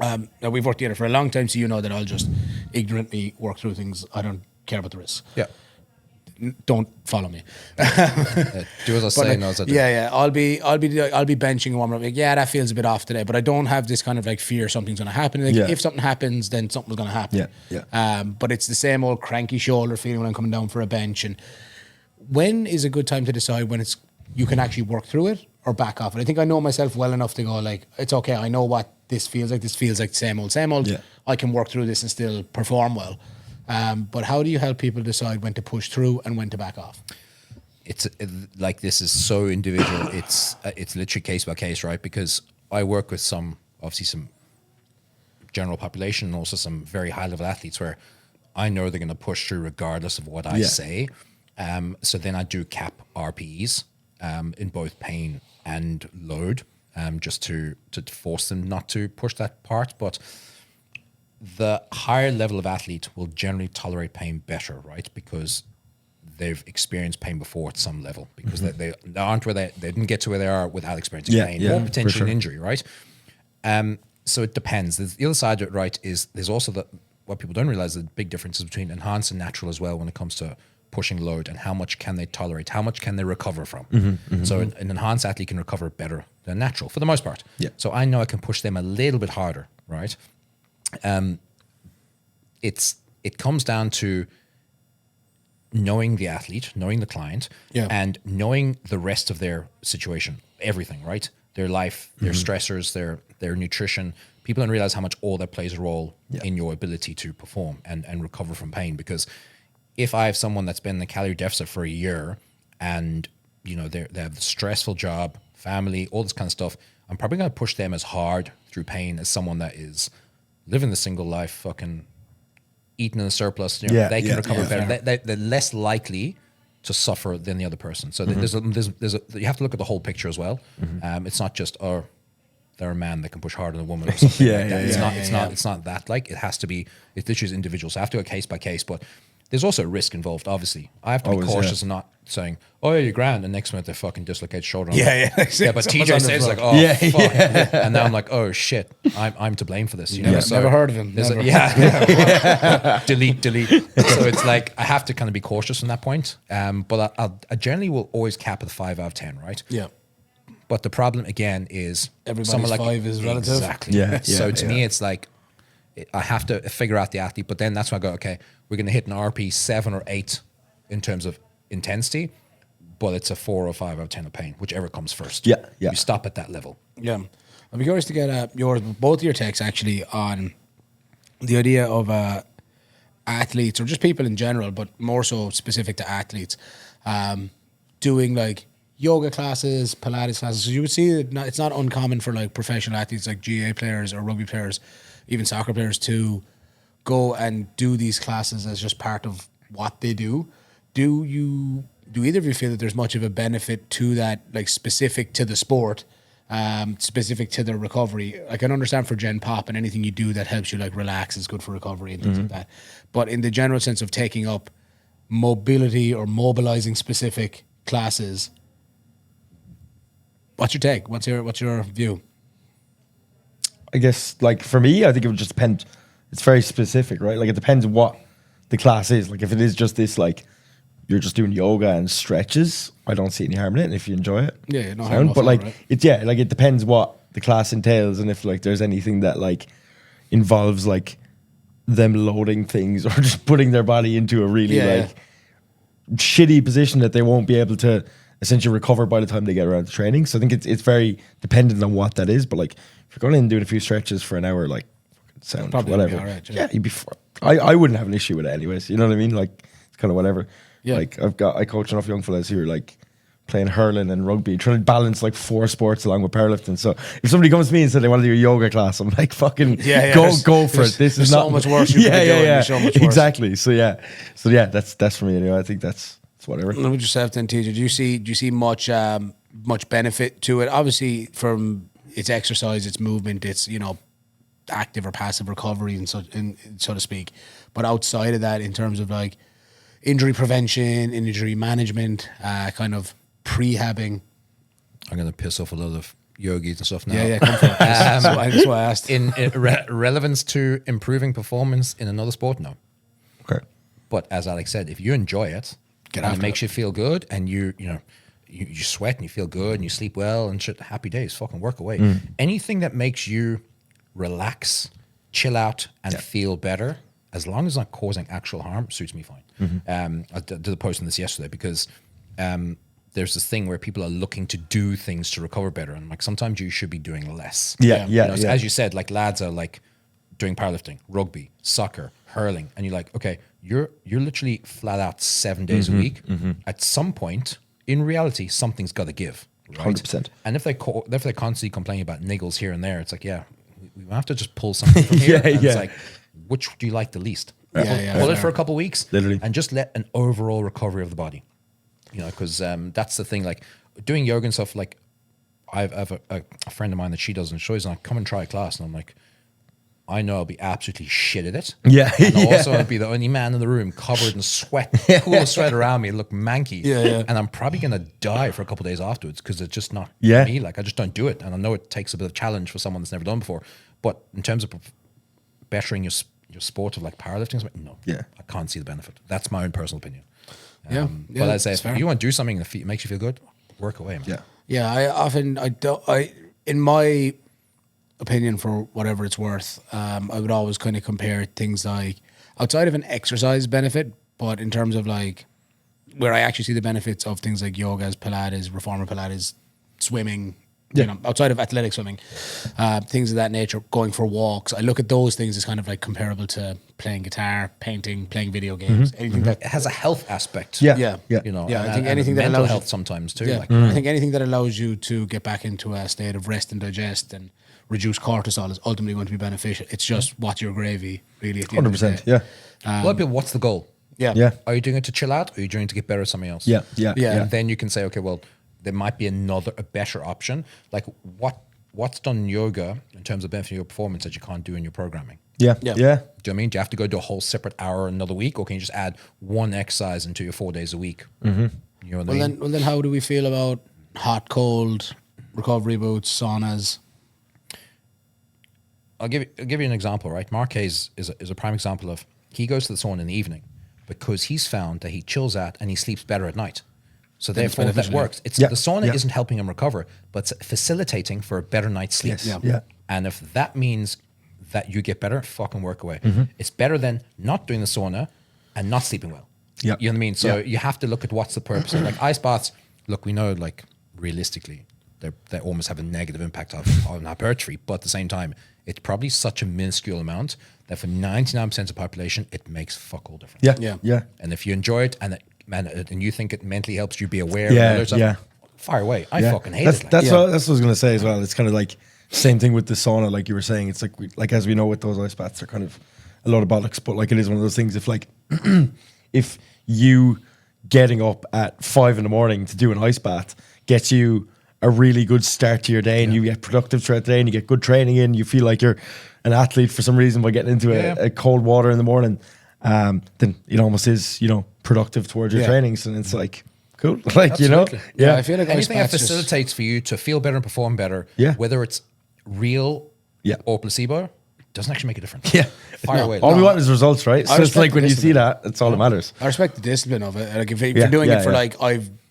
A: Now, we've worked together for a long time, so you know that I'll just ignorantly work through things. I don't care about the risks.
B: yeah.
A: Don't follow me.
B: Do as I say, know as I do.
A: Yeah. I'll be benching and warming up. Like, yeah, that feels a bit off today, but I don't have this kind of like fear something's going to happen. Like,
D: Yeah.
A: if something happens, then something's going to happen.
D: Yeah.
A: But it's the same old cranky shoulder feeling when I'm coming down for a bench. And when is a good time to decide when it's you can actually work through it or back off it? I think I know myself well enough to go like, it's okay. I know what this feels like. This feels like the same old.
D: Yeah.
A: I can work through this and still perform well. But how do you help people decide when to push through and when to back off?
B: It's like, this is so individual. It's literally case by case, right? Because I work with some general population and also some very high level athletes where I know they're going to push through regardless of what I
D: Yeah.
B: say. So then I do cap RPEs in both pain and load, just to force them not to push that part. But the higher level of athlete will generally tolerate pain better, right? Because they've experienced pain before at some level, because they aren't where they didn't get to where they are without experiencing
D: Yeah,
B: pain
D: yeah,
B: or
D: for
B: potentially
D: sure.
B: an injury, right? So it depends. The other side of it, right, is there's also what people don't realize, the big differences between enhanced and natural as well when it comes to pushing load and how much can they tolerate, how much can they recover from. So an enhanced athlete can recover better than natural for the most part.
D: Yeah.
B: So I know I can push them a little bit harder, right? It comes down to knowing the athlete, knowing the client,
A: Yeah.
B: and knowing the rest of their situation, everything, right? Their life, their stressors, their nutrition. People don't realize how much all that plays a role in your ability to perform and recover from pain. Because if I have someone that's been in the calorie deficit for a year and they have a stressful job, family, all this kind of stuff, I'm probably going to push them as hard through pain as someone that is living the single life, fucking eating in a surplus. They can recover better. They're less likely to suffer than the other person. So there's you have to look at the whole picture as well. It's not just they're a man that can push harder than a woman or something.
D: Yeah,
B: like that.
D: yeah,
B: It's not that. Like, it has to be. It literally is individual. So I have to go case by case, but. There's also a risk involved, obviously. I have to be
D: Always,
B: cautious and not saying, oh, yeah, you're grand, and next minute they fucking dislocate shoulder.
A: Yeah.
B: But
A: Someone's
B: TJ
A: on the
B: says,
A: floor.
B: like, oh,
D: Yeah,
B: fuck. And now I'm like, oh, shit, I'm to blame for this. You know?
A: Never heard of him.
B: there's
A: Never.
B: delete. So it's like, I have to kind of be cautious from that point. But I generally will always cap at a 5 out of 10, right?
A: Yeah.
B: But the problem, again, is
A: Everybody's
B: someone like
A: 5 is relative.
B: Exactly.
D: Yeah,
B: So
D: yeah,
B: to
D: yeah.
B: me, it's like, I have to figure out the athlete, but then that's when I go, okay, we're going to hit an RP 7 or 8 in terms of intensity, but it's a 4 or 5 out of 10 of pain, whichever comes first.
D: Yeah, yeah.
B: You stop at that level.
A: Yeah. I'd be curious to get both your takes actually on the idea of athletes or just people in general, but more so specific to athletes, doing like yoga classes, Pilates classes. So you would see that it's not uncommon for like professional athletes like GA players or rugby players, even soccer players, to go and do these classes as just part of what they do. Do either of you feel that there's much of a benefit to that, like specific to the sport, specific to their recovery? I can understand for Gen Pop and anything you do that helps you like relax is good for recovery and things like that. But in the general sense of taking up mobility or mobilizing specific classes, what's your take? What's your view?
D: I guess, like, for me, I think it would just depend. It's very specific, right? Like, it depends what the class is. Like, if it is just this, like, you're just doing yoga and stretches, I don't see any harm in it. And if you enjoy it,
A: Yeah, no harm,
D: sound.
A: no
D: But
A: foul,
D: like,
A: right?
D: it depends what the class entails, and if like there's anything that like involves like them loading things or just putting their body into a really
A: Yeah,
D: shitty position that they won't be able to essentially recover by the time they get around to training. So I think it's very dependent on what that is. But like, if you're going in and doing a few stretches for an hour, like, fucking sound,
A: Probably
D: whatever.
A: be all right, yeah.
D: Yeah, you'd be. I wouldn't have an issue with it anyways. You know what I mean? Like, it's kind of whatever.
A: Yeah.
D: Like, I coach enough young fellas who are like playing hurling and rugby, trying to balance like 4 sports along with powerlifting. So if somebody comes to me and said they want to do a yoga class, I'm like, fucking go for it. This is
A: so
D: not
A: much worse you could be doing. There's so much worse.
D: Exactly. So yeah, that's for me anyway. I think that's it's whatever.
A: Let me just have then, TJ. Do you see much benefit to it? Obviously, from its exercise, its movement, its active or passive recovery, and so to speak. But outside of that, in terms of like injury prevention, injury management, kind of prehabbing.
B: I'm going to piss off a lot of yogis and stuff now.
A: Yeah, come for it. That's why I asked.
B: In relevance to improving performance in another sport, no.
D: Okay.
B: But as Alex said, if you enjoy it,
A: Get
B: and it
A: after
B: makes
A: it.
B: you feel good, and you sweat and you feel good and you sleep well and shit, happy days, fucking work away. Anything that makes you relax, chill out, and feel better, as long as it's not causing actual harm, suits me fine. I did a post on this yesterday because there's this thing where people are looking to do things to recover better, and like sometimes you should be doing less. So as you said, like lads are like doing powerlifting, rugby, soccer, hurling, and you're like, okay, you're literally flat out 7 days a week. At some point, in reality, something's got to give. Right?
D: 100%.
B: And if they're constantly complaining about niggles here and there, it's like, yeah, we have to just pull something from here. And it's like, which do you like the least? Pull it for a couple of weeks,
D: Literally.
B: and just let an overall recovery of the body. Because that's the thing. Like doing yoga and stuff. Like I have a friend of mine that she does, and she's like, "Come and try a class," and I'm like, I know I'll be absolutely shit at it.
D: Yeah.
B: And also I'll be the only man in the room covered in sweat, pool of sweat around me, look manky.
A: Yeah.
B: And I'm probably going to die for a couple of days afterwards because it's just not
D: Yeah.
B: me. Like I just don't do it. And I know it takes a bit of challenge for someone that's never done before. But in terms of bettering your sport of like powerlifting, no.
D: Yeah.
B: I can't see the benefit. That's my own personal opinion.
A: Yeah.
B: But I say,
A: that's
B: if
A: fair.
B: you want to do something that makes you feel good, work away, man.
D: Yeah.
A: Yeah, in my opinion, for whatever it's worth, I would always kind of compare things like outside of an exercise benefit, but in terms of like where I actually see the benefits of things like yogas, Pilates, reformer Pilates, swimming, outside of athletic swimming, things of that nature, going for walks. I look at those things as kind of like comparable to playing guitar, painting, playing video games, anything that
B: It has a health aspect.
D: Yeah.
A: Yeah.
D: Yeah.
B: You know,
A: Yeah, I
B: and-
A: think
B: and
A: anything that
B: mental
A: allows you-
B: health sometimes too.
A: Yeah,
B: Like,
A: I think anything that allows you to get back into a state of rest and digest and reduce cortisol is ultimately going to be beneficial. It's just what's your gravy, really. At the end of the
D: 100%.
A: day.
D: Yeah.
B: a lot of people, what's the goal?
A: Yeah,
D: Yeah.
B: Are you doing it to chill out, or are you doing it to get better at something else?
D: Yeah. Yeah.
A: Yeah.
B: And then you can say, okay, well, there might be a better option. Like what's done in yoga in terms of benefiting your performance that you can't do in your programming?
D: Yeah.
A: Yeah.
D: Yeah.
B: Do you know what I mean? Do you have to go do a whole separate hour another week, or can you just add one exercise into your 4 days a week? Mm-hmm. You know what I mean?
A: Well, then, how do we feel about hot, cold, recovery boots, saunas?
B: I'll give you an example, right? Marquez is a prime example of he goes to the sauna in the evening because he's found that he chills out and he sleeps better at night. So
A: Then it's
B: therefore, that
A: beneficial, yeah.
B: works. It's
D: Yeah.
B: the sauna
D: Yeah.
B: isn't helping him recover, but it's facilitating for a better night's sleep.
D: Yes. Yeah.
B: And if that means that you get better, fucking work away.
D: Mm-hmm.
B: It's better than not doing the sauna and not sleeping well.
D: Yeah.
B: You know what I mean? So
D: Yeah.
B: you have to look at what's the purpose. Like ice baths, look, we know like realistically, they almost have a negative impact on hypertrophy, but at the same time, it's probably such a minuscule amount that for 99% of the population, it makes fuck all difference.
D: Yeah.
A: Yeah.
D: Yeah.
B: And if you enjoy it and you think it mentally helps you be aware
D: Yeah,
B: of other stuff,
D: yeah.
B: fire away. I
D: Yeah.
B: fucking hate
D: that's,
B: it. Like,
D: That's,
A: Yeah.
D: what I was going to say as well. It's kind of like same thing with the sauna, like you were saying. It's like as we know with those ice baths, they're kind of a lot of bollocks, but like it is one of those things. If like if you getting up at 5 a.m. to do an ice bath gets you a really good start to your day, and you get productive throughout the day, and you get good training in, you feel like you're an athlete for some reason by getting into
B: Yeah.
D: a cold water in the morning, then it almost is, productive towards your
A: Yeah.
D: trainings, and it's like cool, like
B: Absolutely.
A: Yeah, I feel like ice
B: anything that
A: baths just-
B: facilitates for you to feel better and perform better,
D: Yeah.
B: whether it's real
D: Yeah.
B: or placebo, doesn't actually make a difference.
D: Yeah.
B: Fire away.
D: All we want is results, right? So it's
A: respect
D: like when
A: the
D: you see
A: discipline.
D: that, it's all that matters.
A: I respect the discipline of it. Like if
D: Yeah,
A: you're doing
D: yeah,
A: it for
D: yeah.
A: like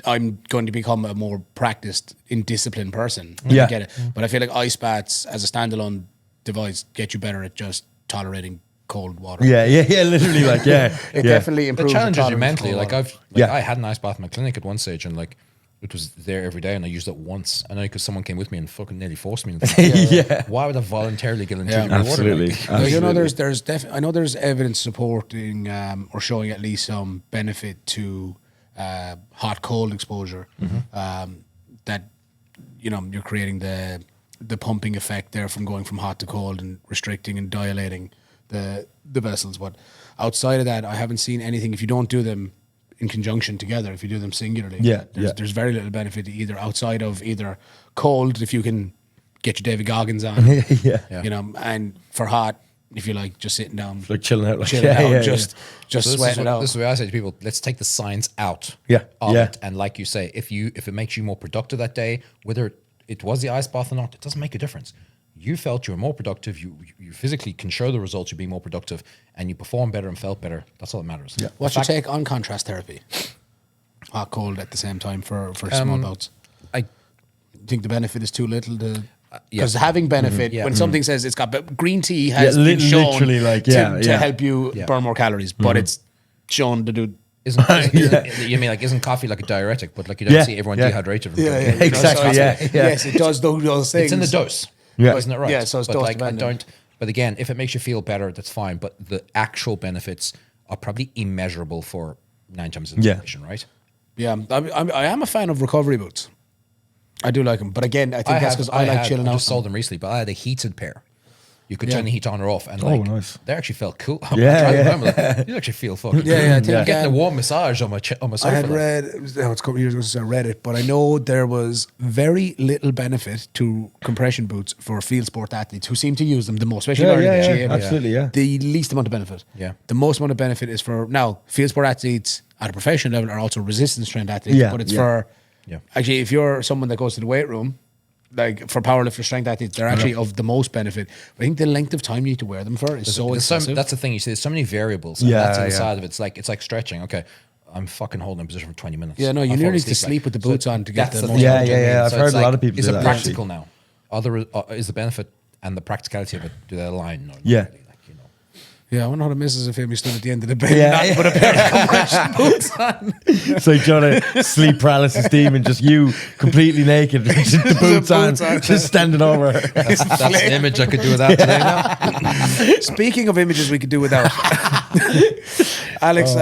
A: I'm going to become a more practiced, in disciplined person.
D: Yeah.
A: I get it. But I feel like ice baths as a standalone device get you better at just tolerating cold water.
D: Yeah, literally, like, yeah.
A: It
D: yeah.
A: definitely
B: The
A: improves
B: challenges you
A: tolerance to
B: mentally.
A: cold
B: Like
A: water.
D: Yeah.
B: I had an ice bath in my clinic at one stage, and like it was there every day, and I used it once. I know because someone came with me and fucking nearly forced me.
D: Yeah.
B: Why would I voluntarily get into
A: Yeah.
B: the water?
D: Absolutely.
B: Like,
A: Well,
D: Absolutely.
A: I know there's evidence supporting or showing at least some benefit to hot cold exposure. That you're creating the pumping effect there from going from hot to cold and restricting and dilating the vessels. But outside of that, I haven't seen anything. If you don't do them in conjunction together. If you do them singularly,
D: Yeah,
A: there's very little benefit either outside of either cold, if you can get your David Goggins on,
D: Yeah.
A: you know, and for hot, if you like just sitting down,
D: Like chilling out, like
A: chilling out, just
B: So
A: sweating it out.
B: This is the way I say to people: let's take the science out.
D: Yeah,
B: Of
D: yeah.
B: it. And like you say, if it makes you more productive that day, whether it was the ice bath or not, it doesn't make a difference. You felt you were more productive. You physically can show the results. You're being more productive, and you performed better and felt better. That's all that matters. Yeah.
A: What's your take on contrast therapy? Hot, cold at the same time for small bouts.
B: I
A: You think the benefit is too little to.
B: yeah.
A: Because having benefit,
B: Yeah.
A: when something says it's got green tea has
D: Yeah,
A: been shown
D: literally, like,
A: to,
D: yeah,
A: to
D: yeah.
A: help you
B: Yeah.
A: burn more calories, but it's shown to do.
B: you mean like isn't coffee like a diuretic? But like you don't
D: Yeah,
B: see everyone
D: yeah.
B: dehydrated. From
A: Yeah,
B: drinking.
A: yeah,
D: Exactly,
A: So
D: yeah,
A: it's-
D: yeah.
A: Yes, it does those things.
B: It's in the dose.
D: Yeah.
B: Isn't it right?
A: Yeah, so it's
B: but
A: dose
B: like I
A: dependent.
B: don't. But again, if it makes you feel better, that's fine. But the actual benefits are probably immeasurable for 9 times the
D: Yeah.
B: population, right?
A: Yeah, I am a fan of recovery boots. I do like them, but again, I think that's because I like chilling
B: I
A: out.
B: just sold them recently, but I had a heated pair. You could
A: Yeah.
B: turn the heat on or off, and like
D: nice.
B: they actually felt cool.
D: Yeah,
B: I
D: yeah.
B: remember that. You actually feel fucking
A: Yeah,
B: cool.
A: yeah, I think,
B: I'm getting a
A: um,
B: warm massage on my on my sofa.
A: I had
B: like.
A: read, it was a couple of years ago since I read it, but I know there was very little benefit to compression boots for field sport athletes who seem to use them the most, especially
D: Yeah,
A: in
D: yeah,
A: the
D: yeah,
A: gym.
D: absolutely, yeah.
A: The least amount of benefit.
B: Yeah.
A: The most amount of benefit is for, now, field sport athletes at a professional level are also resistance trained athletes,
D: Yeah,
A: but it's
D: yeah.
A: for,
B: Yeah.
A: actually, if you're someone that goes to the weight room, like for powerlifter strength athletes, they're actually of the most benefit. But I think the length of time you need to wear them for is so
B: There's
A: excessive.
B: that's the thing. You see, there's so many variables. And
D: Yeah,
B: that's the other
D: yeah.
B: side of it. It's like stretching. Okay, I'm fucking holding a position for 20 minutes.
A: Yeah, no, you
B: I'll fall
A: nearly need to
B: asleep,
A: sleep with the boots on to get
B: that's
A: the
B: the
A: most
B: thing.
D: Yeah,
B: You know what I
D: yeah,
B: mean?
D: yeah. I've
B: So
D: heard
B: it's
D: a lot of people
B: Is
D: do
B: it
D: that,
B: practical now? Is the benefit and the practicality of it, do they align? No, not
D: Yeah.
B: really, like, you know.
A: yeah, I wonder how the missus if Amy stood at the end of the bed
D: Yeah,
A: and not put a pair of compression boots on.
D: It's like trying to sleep paralysis demon, just you completely naked, the boots on, just standing over her.
B: That's an image I could do without today now.
A: Speaking of images we could do without. Alex,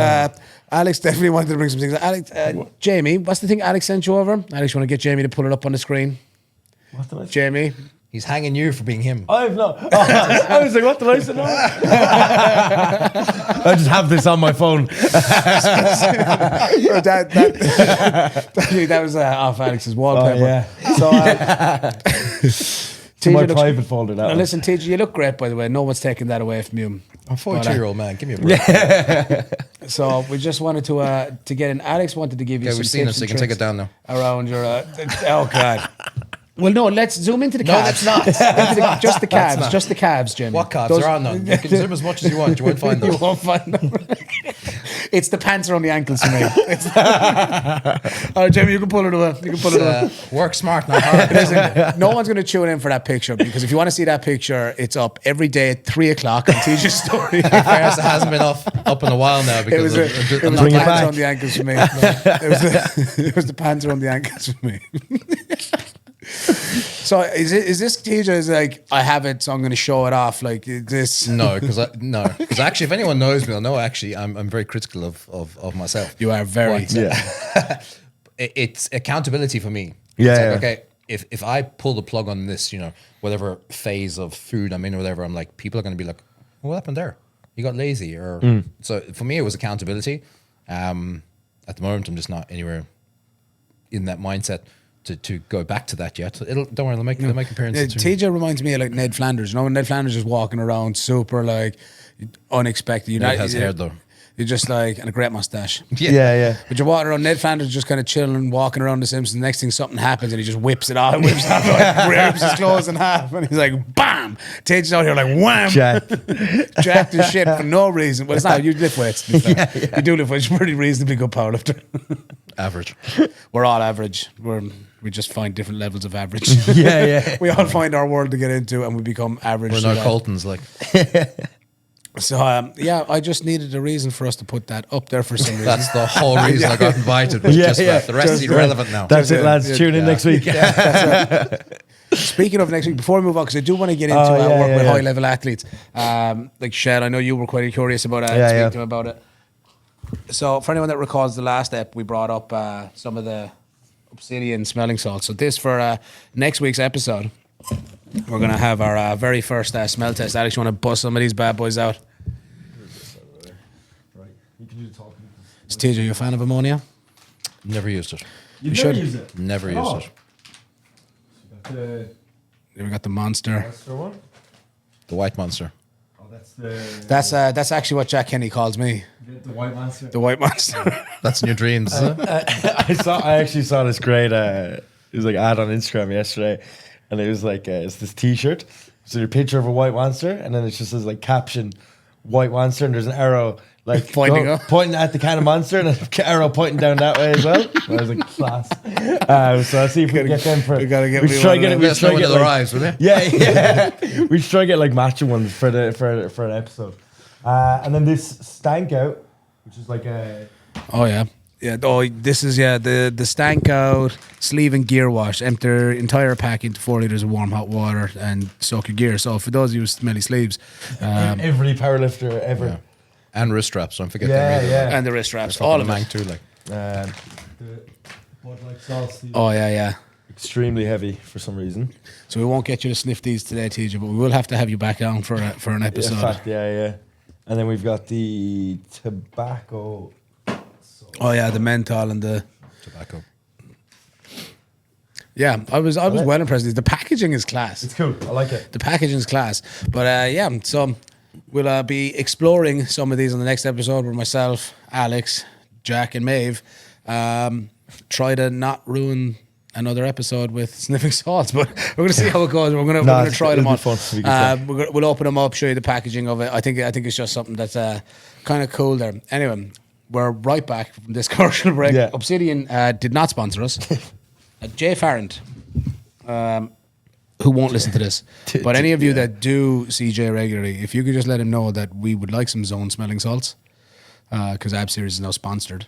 A: Alex definitely wanted to bring some things. Alex, Jamie, what's the thing Alex sent you over? Alex, you want to get Jamie to pull it up on the screen?
D: What did I say?
A: Jamie.
B: He's hanging you for being him.
D: I have no. I was like, what did I say? No. I just have this on my phone.
A: that was off Alex's wallpaper.
D: Oh, yeah.
A: So,
D: To my
A: TJ looks-
D: private folder. That
A: Now
D: one.
A: listen, TJ, you look great, by the way. No one's taking that away from you.
B: I'm a
A: But,
B: 42-year-old man. Give me a break.
A: So we just wanted to get in. Alex wanted to give you
B: Okay,
A: some
B: we've seen
A: tips
B: it, so
A: and
B: you can take
A: tricks
B: it down now.
A: around your. Oh God. Well, no. Let's zoom into the
B: No,
A: calves.
B: that's not.
A: Just the calves. Just the calves, Jimmy.
B: What calves?
A: Those-
B: There are none. You can zoom as much as you want. You won't find them.
A: You won't find them. It's the pants around the ankles for me. All right, Jamie, you can pull it away. You can pull it away.
B: Work smart, not hard.
A: Listen, no one's going to tune in for that picture because if you want to see that picture, it's up every day at 3 o'clock on TJ's story.
B: Fairness, it hasn't been up in a while now
A: It
B: because
A: was,
B: of,
A: it was
D: Bring
A: the
D: it
A: pants
D: back.
A: around the ankles for me. It was the pants around the ankles for me. So is this TJ is like, I have it, so I'm going to show it off like this?
B: no, because actually, if anyone knows me, they'll know actually I'm very critical of myself.
A: You are very.
B: But,
D: Yeah.
B: it's accountability for me.
D: Yeah,
B: It's like,
D: yeah.
B: okay, if I pull the plug on this, whatever phase of food I'm in or whatever, I'm like, people are going to be like, what happened there? You got lazy, or so. For me, it was accountability. At the moment, I'm just not anywhere in that mindset to go back to that yet. Don't worry, they'll make appearances. soon.
A: TJ reminds me of like Ned Flanders. You know, when Ned Flanders is walking around super like unexpected. You know,
B: Ned has hair, though.
A: You're just like, and a great mustache.
D: Yeah.
A: But you're walking around, Ned Flanders just kind of chilling, walking around The Simpsons. Next thing something happens and he just whips it off, like, rips his clothes in half. And he's like, bam! TJ's out here like, wham!
D: Jack.
A: Jacked his shit for no reason. Well, it's not, you lift weights. To be fair. You do lift weights. You're pretty reasonably good powerlifter.
B: Average.
A: We're all average. We just find different levels of average.
D: Yeah.
A: We all find our world to get into and we become average.
B: We're
A: to
B: no
A: that.
B: Coltons, like.
A: So, I just needed a reason for us to put that up there for some reason.
B: That's the whole reason I got invited. Was
D: Yeah,
B: just
D: yeah.
B: that. The rest
D: Just
B: is
D: that.
B: irrelevant now.
D: That's it, lads.
A: Yeah.
D: Tune in next week.
A: Speaking of next week, before we move on, because I do want to get into
D: Oh, yeah,
A: work with
D: yeah.
A: high level athletes. Like Shed, I know you were quite curious about it.
D: Yeah,
A: Speak
D: yeah.
A: to him about it. So, for anyone that recalls the last ep, we brought up some of the obsidian smelling salts. So, this for next week's episode, we're going to have our very first smell test. Alex, you want to bust some of these bad boys out? So, TJ, you a fan of ammonia?
B: Never used it.
D: You
A: should.
D: use it.
B: Never
D: Oh.
B: used it.
D: The
A: We got the monster.
D: monster one.
B: The white monster.
D: Oh, that's the
A: That's actually what Jack Kenny calls me,
D: the white monster.
A: the white monster.
B: That's in your dreams. Isn't it?
D: I actually saw this great it was like ad on Instagram yesterday, and it was like it's this T-shirt. So your picture of a white monster, and then it just says like caption white monster, and there's an arrow like pointing at the can of monster, and an arrow pointing down that way as well. I was like, class. So I'll see if we can get them for.
A: we gotta get
D: we
A: me
D: should try
A: one of
D: get it.
A: them.
D: We
B: Let us
D: should try
B: know when
D: get
B: it
D: like,
B: arrives, will you?
D: yeah. We should try get like matching ones for an episode. And then this stank out, which is like a.
A: Oh yeah, yeah. Oh, this is the stank out sleeve and gear wash. Empty their entire pack into 4 liters of warm hot water and soak your gear. So for those of you with smelly sleeves,
D: Every powerlifter ever.
B: Yeah. And wrist straps. Don't forget
D: Yeah,
B: them either.
D: yeah.
A: and the wrist straps,
B: All
A: all of
B: Mank
A: it.
B: too. Like
D: The Bud Light sauce.
A: Oh yeah.
D: Extremely heavy for some reason.
A: So we won't get you to sniff these today, TJ, but we will have to have you back on for an episode.
D: In fact, yeah. And then we've got the tobacco.
A: Oh yeah, the menthol and the
B: tobacco.
A: yeah. I was well impressed. The packaging is class.
D: It's cool. I like it.
A: The packaging is class. But yeah, so we'll be exploring some of these on the next episode with myself, Alex, Jack, and Maeve. Try to not ruin another episode with sniffing salts, but we're going to see how it goes. We're going to try them
D: it'll
A: on.
D: be fun. It'll be good
A: We'll open them up, show you the packaging of it. I think it's just something that's kind of cool there. Anyway, we're right back from this commercial break.
D: Yeah.
A: Obsidian did not sponsor us. Jay Farrant, who won't listen to this, but any of you that do see Jay regularly, if you could just let him know that we would like some zone smelling salts, because Ab Series is now sponsored.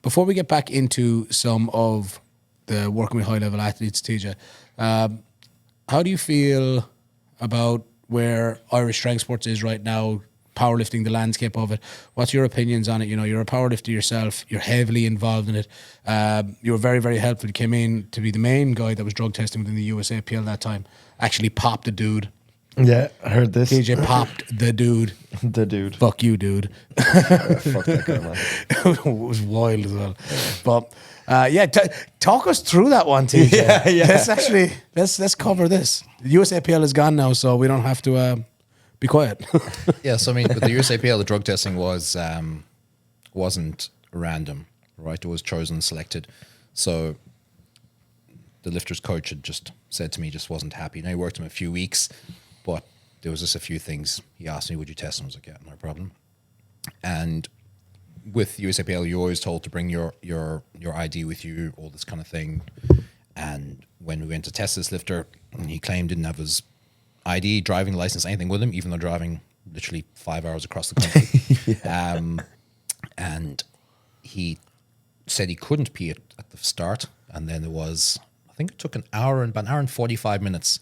A: Before we get back into some of the working with high level athletes, TJ, how do you feel about where Irish Strength Sports is right now, powerlifting, the landscape of it? What's your opinions on it? You know, you're a powerlifter yourself. You're heavily involved in it. You were very, very helpful. You came in to be the main guy that was drug testing within the USAPL that time. Actually popped the dude.
D: Yeah, I heard this.
A: TJ popped the dude.
D: The dude.
A: Fuck you, dude.
D: Fuck that guy, man.
A: It was wild as well. But talk us through that one, TJ.
D: Yeah.
A: Let's cover this. The USAPL is gone now, so we don't have to be quiet.
B: Yeah, so I mean, with the USAPL, the drug testing wasn't random, right? It was chosen and selected. So the lifter's coach had just said to me, just wasn't happy. Now he worked him a few weeks, but there was just a few things. He asked me, would you test? And I was like, yeah, no problem. And with USAPL, you're always told to bring your ID with you, all this kind of thing. And when we went to test this lifter, he claimed didn't have his ID, driving license, anything with him, even though driving literally 5 hours across the country. And he said he couldn't pee at the start. And then I think it took about an hour and 45 minutes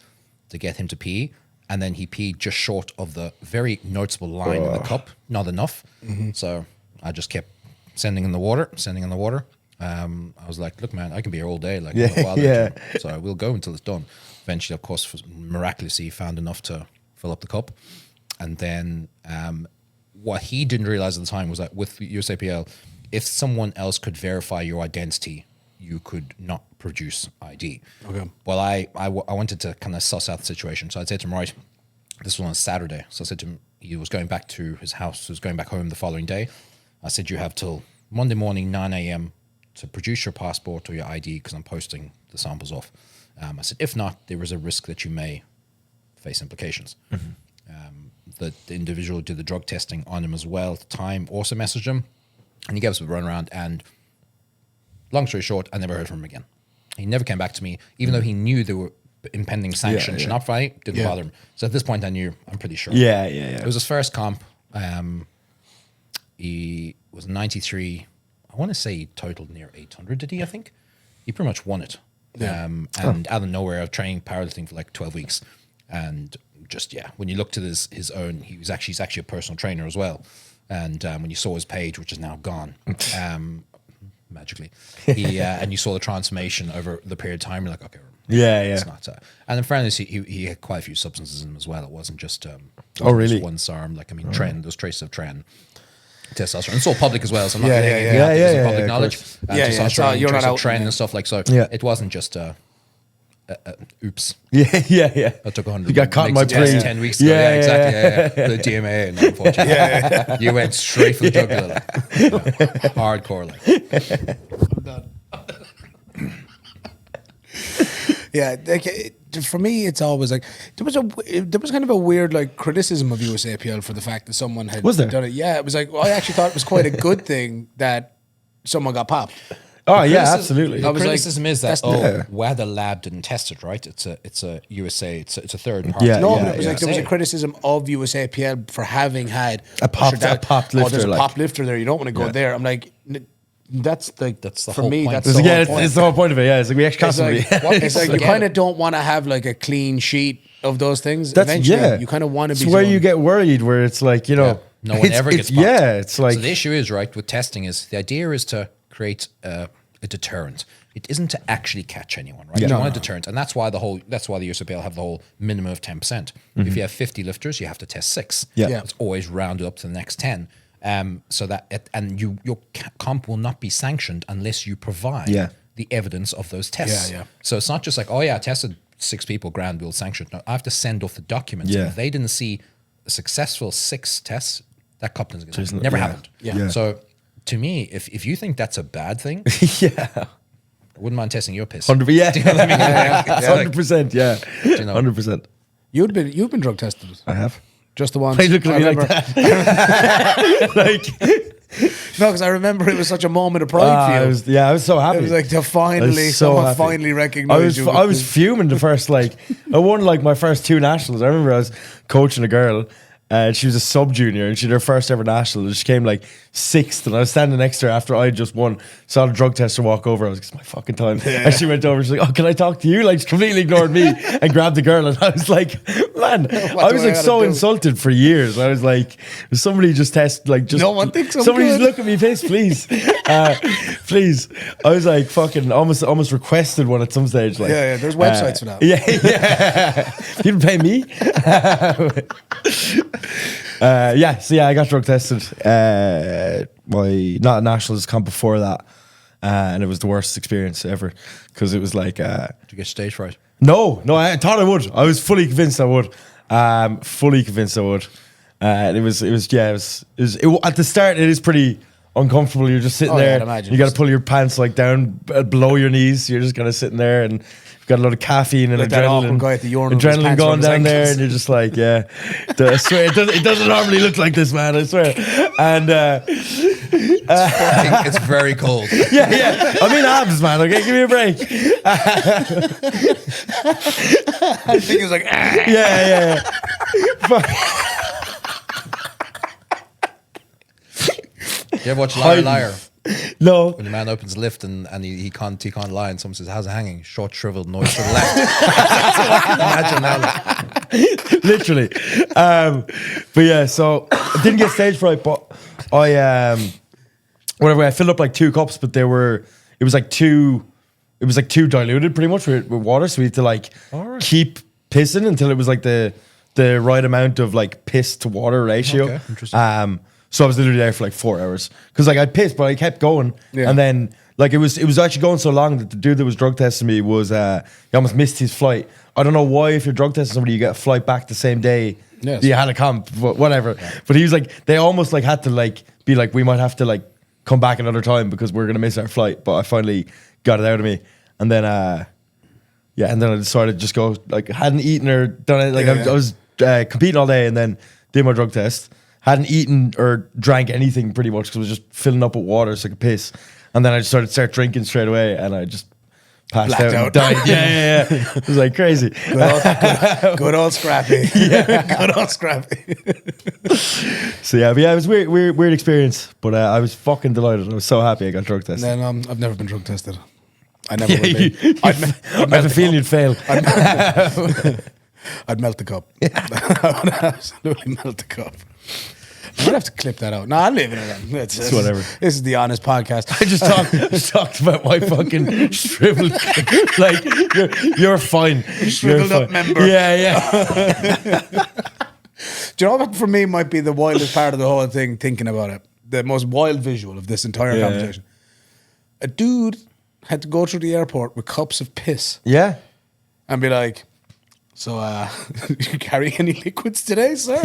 B: to get him to pee. And then he peed just short of the very noticeable line in the cup, not enough. So I just kept sending in the water. I was like, look, man, I can be here all day. Like, I'm not bothered. So I will go until it's done. Eventually, of course, miraculously, he found enough to fill up the cup. And then what he didn't realize at the time was that with USAPL, if someone else could verify your identity, you could not produce ID.
A: Okay.
B: Well, I wanted to kind of suss out the situation. So I said to him, right, this was on a Saturday. So I said to him, he was going back to his house, he was going back home the following day. I said, you have till Monday morning, 9 a.m. to produce your passport or your ID because I'm posting the samples off. I said, if not, there is a risk that you may face implications. The individual who did the drug testing on him as well at the time also messaged him, and he gave us a runaround. And long story short, I never heard from him again. He never came back to me, even though he knew there were impending sanctions. Not fight, didn't bother him. So at this point, I'm pretty sure.
D: Yeah.
B: It was his first comp. He was 93. I want to say he totaled near 800, did he? I think he pretty much won it. And out of nowhere, I was training powerlifting for like 12 weeks, and just when you looked at his own, he's actually a personal trainer as well. And when you saw his page, which is now gone, magically, and you saw the transformation over the period of time, you're like, okay, it's not. And in fairness, he had quite a few substances in him as well. It wasn't just
D: really?
B: just one SARM. Like, I mean, Tren, those traces of Tren. testosterone. It's all public as well, so I'm not
A: Yeah,
B: laying
A: yeah,
B: anything
A: yeah.
B: out there.
D: Yeah,
B: It's
D: yeah,
B: public
D: of
B: knowledge.
D: course.
B: Testosterone,
A: you're not
B: intrinsic
A: out
B: trend
A: in
B: and stuff like so.
D: Yeah.
B: It wasn't just oops.
D: Yeah.
B: I took 100.
D: You got caught in my
B: mgs of test
D: plane.
B: 10 weeks ago. Yeah, exactly. Yeah. The DMA, and unfortunately, you went straight for the jugular. Like. Hardcore, like.
A: Yeah, like, for me, it's always like there was kind of a weird like criticism of USAPL for the fact that someone had
D: Was there?
A: done it. Yeah, it was like, well, I actually thought it was quite a good thing that someone got popped.
D: Oh yeah,
B: Criticism-
D: absolutely.
A: I
B: The
A: was like,
B: criticism is that
A: that's not-
B: WADA lab didn't test it, right? It's a USA. It's a third party.
D: Yeah,
A: No,
D: yeah,
A: but it was like there was a
B: USA.
A: criticism of USAPL for having had
D: A popped
A: there's
D: lifter,
A: a
D: like-
A: pop lifter there. You don't want to go there. I'm like, that's like
B: That's the
A: for
B: whole
A: me.
B: point.
A: That's
B: It's
A: the
D: yeah,
A: whole
D: it's
A: point.
D: the whole point of it. Yeah, it's like we actually
A: It's
D: constantly.
A: like, it's like you
B: Forget
A: kind
B: it.
A: of don't want to have like a clean sheet of those things.
D: That's
A: Eventually,
D: yeah.
A: you kind of want to
D: It's
A: be
D: where
A: shown-
D: you get worried, where it's like
B: No one ever gets popped.
D: Yeah, it's like
B: So the issue is, right, with testing is the idea is to create a deterrent. It isn't to actually catch anyone, right?
D: Yeah.
B: You
D: No,
B: want a deterrent. And that's why the USAPL have the whole minimum of 10%. If you have 50 lifters, you have to test 6.
D: Yeah.
A: Yeah.
B: It's always rounded up to the next 10. So that your comp will not be sanctioned unless you provide
D: Yeah.
B: the evidence of those tests.
A: Yeah, yeah.
B: So it's not just like, oh yeah, I tested 6 people, grand, we'll sanction. No, I have to send off the documents.
D: Yeah.
B: If they didn't see a successful 6 tests, that company's going to
D: Isn't it?
B: never
D: Yeah.
B: happened.
D: Yeah.
B: So to me, if you think that's a bad thing,
D: yeah,
B: I wouldn't mind testing your piss.
D: 100%. Yeah,
B: Do you know what I mean? Yeah.
D: 100%. Yeah,
B: you know?
D: 100%.
A: You've been drug tested.
D: I have.
A: Just the once.
D: Why are you looking at
A: I
D: me like
A: remember-
D: that? Like,
A: No, because I remember it was such a moment of pride for you.
D: I was so happy.
A: It was like to
D: I was
A: finally,
D: so
A: someone
D: happy.
A: finally recognized you.
D: I was fuming the first I won like my first 2 nationals. I remember I was coaching a girl and she was a sub junior and she did her first ever national and she came like 6th and I was standing next to her after I just won. Saw the drug tester walk over. I was like, it's my fucking time. And she went over. She's like, oh, can I talk to you? Like, she completely ignored me and grabbed the girl. And I was like, man, I was
A: do I
D: like
A: gotta
D: so
A: do?
D: insulted for years. I was like, somebody just test like just
A: No one thinks I'm
D: somebody
A: good.
D: just look at me face, please. Please. I was like fucking almost requested one at some stage. Like,
A: Yeah, there's websites for that.
D: Yeah. You didn't pay me. So I got drug tested. My not nationals comp before that, and it was the worst experience ever because it was like
B: To get stage fright.
D: no, I thought I would. I was fully convinced I would. And it was at the start. It is pretty uncomfortable. You're just sitting
A: Oh, yeah,
D: there.
A: I'd imagine.
D: You got to pull your pants like down below your knees. You're just kind of sitting there and you've got a lot of caffeine and
A: Like that awkward
D: adrenaline.
A: guy at the urinal with his
D: Adrenaline
A: pants
D: going
A: around his
D: down there,
A: ankles.
D: and you're just like, yeah. I swear, it doesn't normally look like this, man. I swear. And
B: It's very cold.
D: yeah. I mean, abs, man. Okay, give me a break.
A: I think it was like, ah.
D: Yeah. Fuck.
B: You ever watch Liar
D: Hiding.
B: Liar?
D: No.
B: When the man opens the lift and he can't lie and someone says, how's it hanging? Short, shriveled, noise to the left. Imagine that. Like.
D: Literally. But yeah, so I didn't get stage fright, but I filled up like 2 cups, but it was like too diluted pretty much with water, so we had to like keep pissing until it was like the right amount of like piss to water ratio.
B: Okay, interesting.
D: So I was literally there for like 4 hours because like I pissed, but I kept going,
A: Yeah.
D: and then like it was actually going so long that the dude that was drug testing me was he almost missed his flight. I don't know why if you're drug testing somebody you get a flight back the same day.
A: Yes.
D: that you had a comp, but whatever. But he was like, they almost like had to like be like, we might have to like come back another time because we're gonna miss our flight. But I finally got it out of me, and then and then I decided to just go like hadn't eaten or done it. Like I was competing all day and then did my drug test. Hadn't eaten or drank anything pretty much because I was just filling up with water so I could piss. And then I just start drinking straight away and I just passed
A: Blacked
D: out and
A: out.
D: died. Yeah. It was like crazy.
A: Good old Scrappy. Good old Scrappy.
D: So yeah, but yeah, it was weird experience. But I was fucking delighted. I was so happy I got drug tested.
A: Then I've never been drug tested. I never will
D: you-
A: be. I'd
D: I have a feeling you'd fail.
A: I'd melt the cup. I would absolutely melt the cup. I might have to clip that out. No, I'm leaving it in. It's
D: whatever.
A: This is the honest podcast.
D: I just talked about my fucking shriveled. Like you're fine.
A: Shriveled
D: You're
A: up
D: fine.
A: member.
D: Yeah.
A: Do you know what for me might be the wildest part of the whole thing, thinking about it? the most wild visual of this entire
D: Yeah.
A: conversation. A dude had to go through the airport with cups of piss
D: Yeah.
A: and be like, so, you carry any liquids today, sir?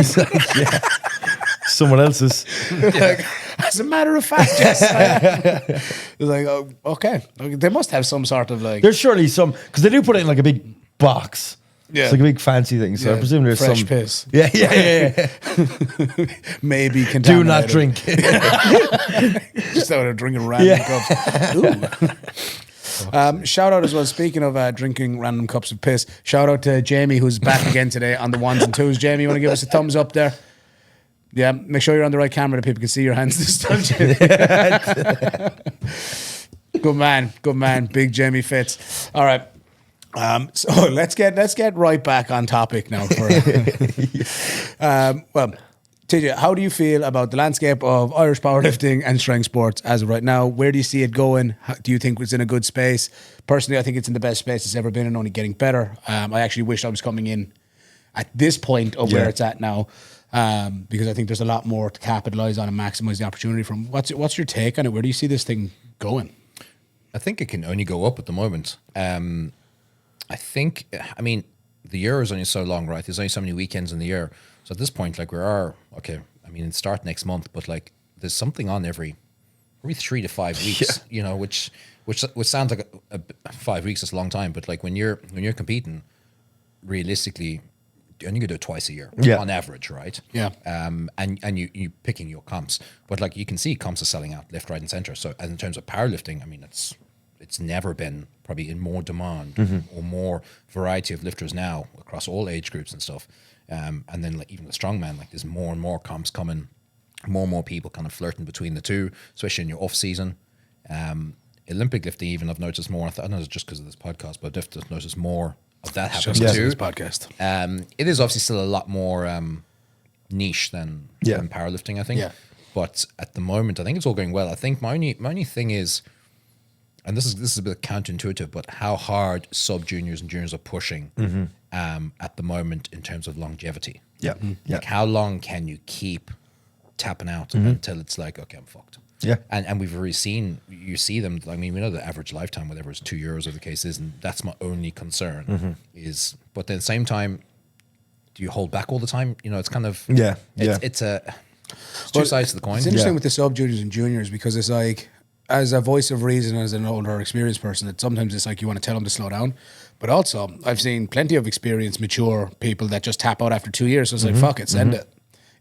D: Someone else's.
A: Like, as a matter of fact, yes. It's like, oh, okay. They must have some sort of like
D: There's surely some, because they do put it in like a big box.
A: Yeah.
D: It's like a big fancy thing. So
A: Yeah,
D: I presume there's
A: fresh
D: some.
A: piss.
D: Yeah.
A: maybe
D: Do
A: contaminated.
D: not drink.
A: Just out of drinking random cups. Ooh. Shout out as well. Speaking of drinking random cups of piss, shout out to Jamie who's back again today on the ones and twos. Jamie, you want to give us a thumbs up there? Yeah, make sure you're on the right camera that people can see your hands this time, Jamie. Good man, big Jamie Fitz. All right. So let's get right back on topic now. Well, TJ, how do you feel about the landscape of Irish powerlifting and strength sports as of right now? Where do you see it going? Do you think it's in a good space? Personally, I think it's in the best space it's ever been and only getting better. I actually wish I was coming in at this point of where it's at now, because I think there's a lot more to capitalize on and maximize the opportunity from. What's your take on it? Where do you see this thing going?
B: I think it can only go up at the moment. I think, I mean, the year is only so long, right? There's only so many weekends in the year. So at this point, like it start next month, but like there's something on every 3 to 5 weeks, you know, which sounds like a 5 weeks is a long time, but like when you're competing, realistically, you only do it twice a year on average, right?
A: Yeah.
B: And you picking your comps, but like you can see comps are selling out left, right, and center. So in terms of powerlifting, I mean, it's never been probably in more demand or more variety of lifters now across all age groups and stuff. And then like even the strongman, like there's more and more comps coming, more and more people kind of flirting between the two, especially in your off season. Olympic lifting, even I've noticed more. I don't know it's just because of this podcast, but I've just noticed more of that happening
A: Just
B: too.
A: this podcast.
B: It is obviously still a lot more niche than powerlifting, I think.
A: Yeah.
B: But at the moment, I think it's all going well. I think my only thing is, and this is a bit counterintuitive, but how hard sub juniors and juniors are pushing at the moment in terms of longevity.
D: Yeah.
B: Like how long can you keep tapping out until it's like, okay, I'm fucked.
D: Yeah.
B: And we've already seen, you see them, I mean, we know the average lifetime, whatever it's 2 years or the case is, and that's my only concern is, but at the same time, do you hold back all the time? You know, it's kind of, it's two sides to the coin.
A: It's interesting with the sub juniors and juniors because it's like, as a voice of reason, as an older experienced person, that sometimes it's like you want to tell them to slow down. But also, I've seen plenty of experienced, mature people that just tap out after 2 years. So it's like, fuck it, send it.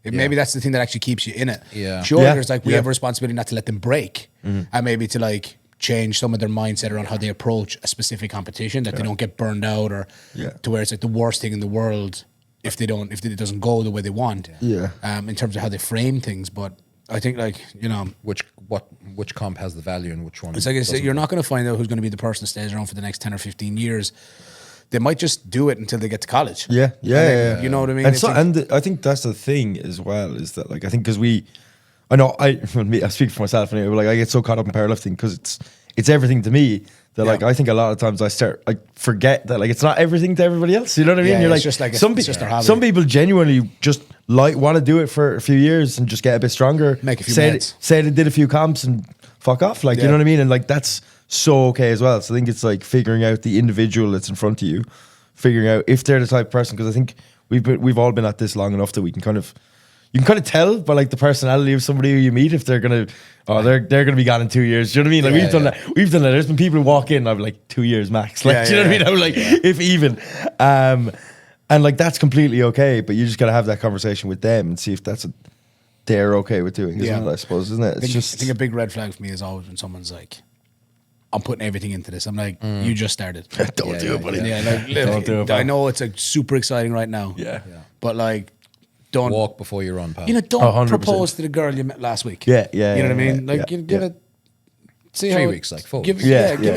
A: Maybe that's the thing that actually keeps you in it.
B: Yeah.
A: Sure, there's like, we have a responsibility not to let them break and maybe to like change some of their mindset around how they approach a specific competition, that they don't get burned out or to where it's like the worst thing in the world if it doesn't go the way they want. In terms of how they frame things. But I think like, you know,
B: which comp has the value and which one
A: it's like
B: doesn't.
A: you're not going to find out who's going to be the person that stays around for the next 10 or 15 years. They might just do it until they get to college.
D: Yeah.
A: You know what I mean?
D: And, I think that's the thing as well, is that like I think because I speak for myself anyway, but like I get so caught up in powerlifting because it's everything to me that like I think a lot of times I forget that like it's not everything to everybody else. You know what I mean? You're
A: it's
D: like,
A: just like
D: some
A: just their hobby.
D: some people genuinely just like want to do it for a few years and just get a bit stronger.
A: Make a few
D: say
A: meds.
D: they did a few comps and fuck off. Like you know what I mean? And like that's so okay as well. So I think it's like figuring out the individual that's in front of you, figuring out if they're the type of person, because I think we've all been at this long enough that you can kind of tell by like the personality of somebody who you meet if they're gonna they're gonna be gone in 2 years. Do you know what I mean? Like we've done that. There's been people who walk in, I'm like 2 years max. Like do you know what I mean? I'm like if even. And like that's completely okay, but you just gotta have that conversation with them and see if that's what they're okay with doing, isn't it, I suppose, isn't it?
A: I think a big red flag for me is always when someone's like, I'm putting everything into this. I'm like, you just started.
D: Don't do it, buddy.
A: Don't do it. I know it's like super exciting right now. But like, don't
B: walk before you run, pal.
A: You know, don't
D: 100%.
A: propose to the girl you met last week.
D: Yeah.
A: You know what I mean? Like, give it. See
B: 3
A: how
B: weeks, like 4
A: give,
B: weeks.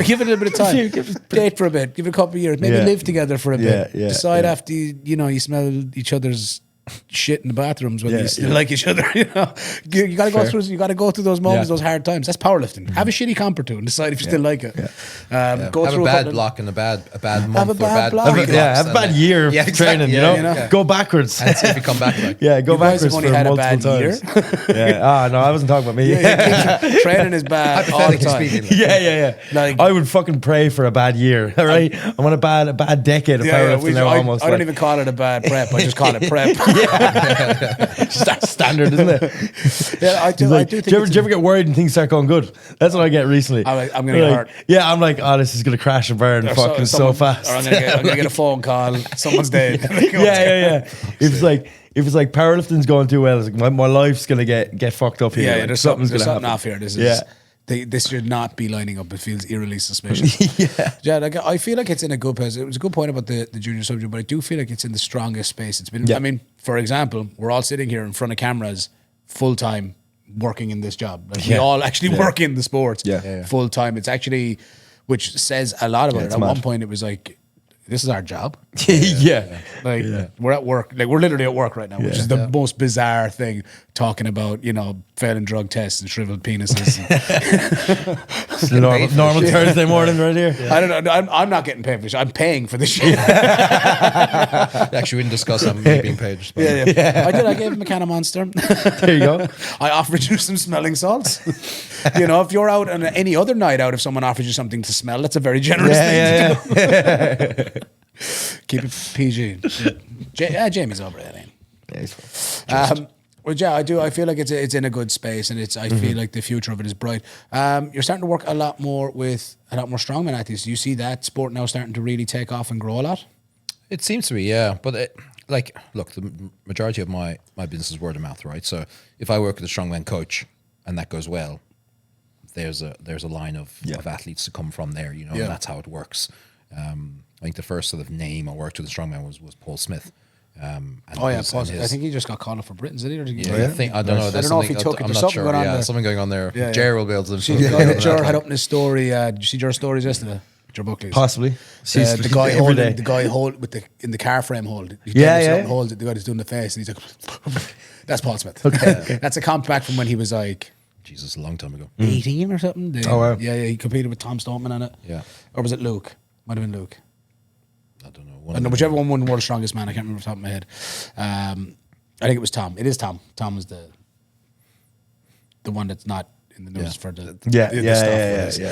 A: Give it a little bit of time. Date for a bit. Give it a couple of years. Maybe live together for a bit.
D: Yeah.
A: Decide after you smell each other's shit in the bathrooms when
D: Yeah,
A: you still
D: yeah.
A: like each other. You know, you got to go
D: Fair.
A: through. You got to go through those moments,
D: Yeah.
A: those hard times. That's powerlifting. Have a shitty comp or two and decide if you still like it. Go
B: Have
A: through
B: a bad
A: couple of-
B: block and a bad month or
A: bad
B: bad
A: block.
B: three
A: Have a-
B: blocks
D: have a
B: and
D: bad
B: then-
D: year of
B: Yeah, exactly.
D: training,
B: Yeah,
D: you know?
B: yeah.
D: Go backwards.
B: And see if you come back. Like,
D: Yeah, go
A: You guys have
D: backwards
A: only
D: for
A: had a
D: multiple
A: bad year.
D: times. Yeah. No, I wasn't talking about me.
A: Training is bad all the
B: hypothetically
A: time.
B: speaking. Like,
D: Yeah.
A: Like-
D: I would fucking pray for a bad year. All right, I want a bad decade of powerlifting now. Almost.
A: I don't even call it a bad prep. I just call it prep.
D: That's standard, isn't it?
A: Yeah, I do.
D: Like,
A: I do think.
D: do you ever get worried and things start going good? That's what I get recently.
A: I'm like, I'm gonna get
D: Like,
A: hurt.
D: Yeah, I'm like, oh, this is gonna crash and burn fucking so fast.
A: Or I'm gonna get a phone call. Someone's dead.
D: yeah. If it's like powerlifting's going too well, it's like my life's gonna get fucked up here.
A: Yeah,
D: Like,
A: there's something
D: gonna happen.
A: off here. This is.
D: Yeah.
A: This should not be lining up. It feels eerily suspicious. Yeah, like I feel like it's in a good place. It was a good point about the junior subject, but I do feel like it's in the strongest space it's been.
D: Yeah.
A: I mean, for example, we're all sitting here in front of cameras, full time, working in this job. Like we
D: Yeah.
A: all actually
D: Yeah.
A: work in the sports,
D: Yeah.
A: full time. It's actually, which says a lot about it.
D: it's
A: At
D: mad.
A: one point, it was like, this is our job.
D: yeah.
A: Like we're at work, like we're literally at work right now, which is the most bizarre thing. Talking about failing drug tests and shriveled penises.
D: It's the normal Thursday morning right here.
A: I don't know. I'm not getting paid for this. I'm paying for this shit.
B: actually, we didn't discuss me being paid. Just
A: I did. I gave him a can of Monster.
D: There you go.
A: I offered you some smelling salts. If you're out on any other night out, if someone offers you something to smell, that's a very generous thing to do. Keep it PG. Jamie's over it. Ain't.
D: Yeah, he's fine.
A: Well, yeah, I do. I feel like it's in a good space, and I feel like the future of it is bright. You're starting to work a lot more with a lot more strongman athletes. Do you see that sport now starting to really take off and grow a lot?
B: It seems to be, yeah. But look, the majority of my business is word of mouth, right? So if I work with a strongman coach and that goes well, there's a line of athletes to come from there,
A: Yeah.
B: and that's how it works. I think the first sort of name I worked with a strongman was Paul Smith. And
A: Oh yeah,
B: his-
A: pause.
B: and
A: I
B: his-
A: think he just got called up for Britain's, did he? Or did he
B: Yeah, I don't know.
A: I
B: There's
A: don't know if he
B: something-
A: took it.
B: I'm
A: There's
B: not
A: something
B: sure.
A: going on
B: Yeah,
A: there.
B: something going on there.
A: Yeah, yeah.
B: Jerry will be able to.
A: Jar had up in his story. Did you see Jar's stories yesterday? Jar Buckley's.
D: Possibly.
A: The guy
D: every
A: holding
D: day.
A: the guy hold with in the car frame hold. He holds it. The guy that's doing the face, and he's like, "That's Paul Smith." Okay, that's a comp back from when he was like
B: Jesus, a long time ago.
A: 18 or something.
D: Oh, wow.
A: Yeah, he competed with Tom Stoneman on it.
B: Yeah.
A: Or was it Luke? Might have been Luke.
B: I don't know.
A: I don't know, whichever one won World's Strongest Man. I can't remember off the top of my head. I think it was Tom. It is Tom. Tom was the one that's not in the news for the stuff.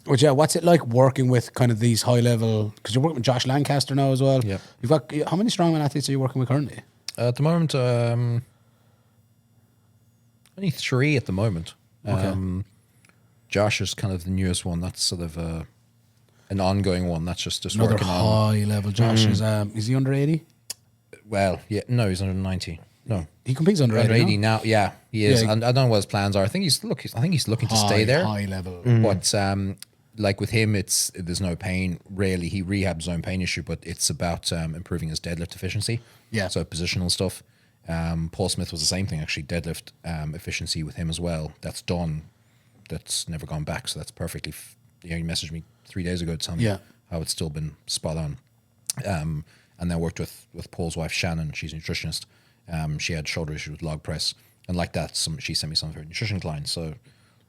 A: Which what's it like working with kind of these high level? Because you're working with Josh Lancaster now as well.
B: Yeah.
A: You've got how many strongman athletes are you working with currently?
B: At the moment, only 3 at the moment. Josh is kind of the newest one. That's sort of an ongoing one. That's just
A: Another
B: working on.
A: high level. Josh is he under 80?
B: Well, yeah, no, he's under 90. No,
A: He competes under 80.
B: under 80
A: no?
B: now. Yeah, he is.
A: Yeah.
B: And I don't know what his plans are. I think he's looking to stay there.
A: High level.
B: But like with him, there's no pain. Rarely he rehabs his own pain issue, but it's about improving his deadlift efficiency.
A: Yeah.
B: So positional stuff. Paul Smith was the same thing actually. Deadlift efficiency with him as well. That's done. That's never gone back. So that's perfectly. He messaged me 3 days ago to tell me how it's still been spot on. And then I worked with Paul's wife Shannon. She's a nutritionist. She had shoulder issues with log press, and like that, she sent me some of her nutrition clients. So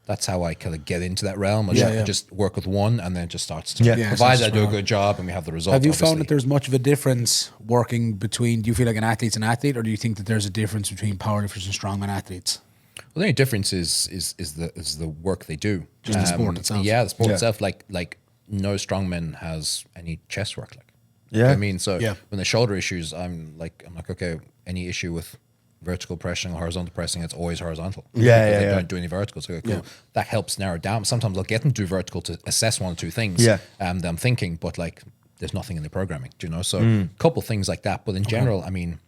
B: that's how I kind of get into that realm. I just work with one, and then it just starts to provide I do a good job, and we have the result.
A: Have you
B: obviously.
A: found that there's much of a difference working between? Do you feel like an athlete's an athlete, or do you think that there's a difference between powerlifters and strongman athletes?
B: Well, the only difference is the work they do.
A: Just the sport itself.
B: Yeah, the sport
D: Yeah.
B: itself. Like no strongman has any chest work. Like,
D: Yeah.
B: you know what I mean, so
A: Yeah.
B: when the shoulder issues, I'm like, okay, any issue with vertical pressing or horizontal pressing, it's always horizontal.
D: Yeah,
B: Because they
D: yeah.
B: don't do any vertical. So cool.
A: Yeah.
B: That helps narrow it down. Sometimes I'll get them to do vertical to assess one or two things.
D: Yeah.
B: That I'm thinking, but like, there's nothing in the programming. Do you know? So a couple things like that. But in general, I mean,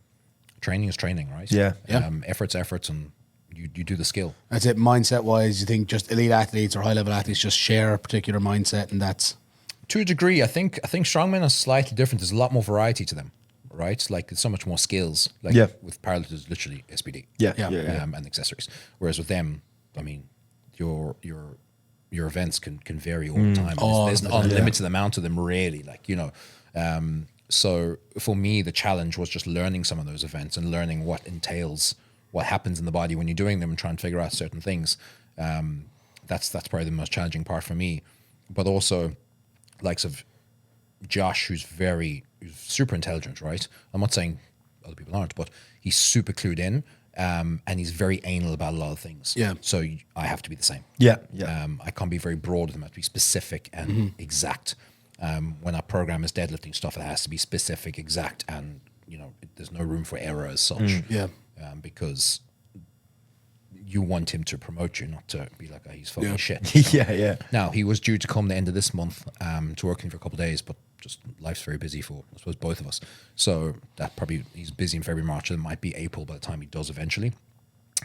B: training is training, right?
D: Yeah.
A: Yeah.
B: Efforts, and you do the skill.
A: That's it. Mindset wise, you think just elite athletes or high level athletes just share a particular mindset, and that's
B: To a degree, I think strongmen are slightly different. There's a lot more variety to them, right? Like there's so much more skills. Like
D: Yeah.
B: with powerlifters, literally SPD.
D: Yeah.
B: And accessories. Whereas with them, I mean, your events can vary all the time.
A: Oh,
B: There's an
A: yeah.
B: unlimited amount of them, really. Like So for me, the challenge was just learning some of those events and learning what entails, what happens in the body when you're doing them and trying to figure out certain things. That's probably the most challenging part for me. But also, likes of Josh, who's super intelligent, right? I'm not saying other people aren't, but he's super clued in, and he's very anal about a lot of things.
A: Yeah.
B: So I have to be the same.
D: Yeah.
B: I can't be very broad with them. I have to be specific and exact. When our program is deadlifting stuff, it has to be specific, exact, and there's no room for error as such.
A: Yeah.
B: Because you want him to promote you, not to be like, oh, he's fucking shit.
D: Yeah.
B: Now, he was due to come the end of this month to working for a couple of days, but just life's very busy for, I suppose, both of us. So that probably, he's busy in February, March, and it might be April by the time he does eventually.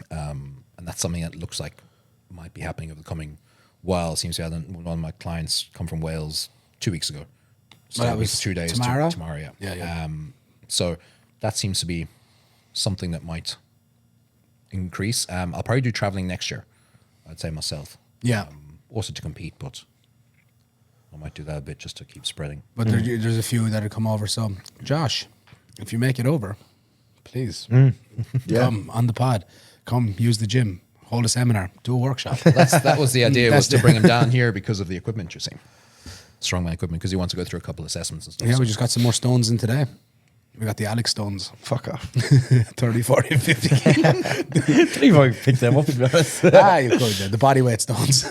B: And that's something that looks like might be happening over the coming while. Seems to have one of my clients come from Wales 2 weeks ago. So
A: that was
B: 2 days.
A: Tamara?
B: Tomorrow, yeah.
A: Yeah.
B: So that seems to be something that might increase. I'll probably do traveling next year, I'd say myself.
A: Yeah.
B: Also to compete, but I might do that a bit just to keep spreading.
A: But there's a few that have come over. So, Josh, if you make it over, please come on the pod. Come use the gym. Hold a seminar. Do a workshop.
B: That was the idea, was
A: That's
B: to bring him down here because of the equipment you're seeing. Strongman equipment, because he wants to go through a couple of assessments and stuff.
A: Yeah, we just got some more stones in today. We got the Alex stones.
D: Fuck off.
A: 30, 40, and 50.
D: I don't even want to pick them up, to be honest.
A: You could. The body weight stones.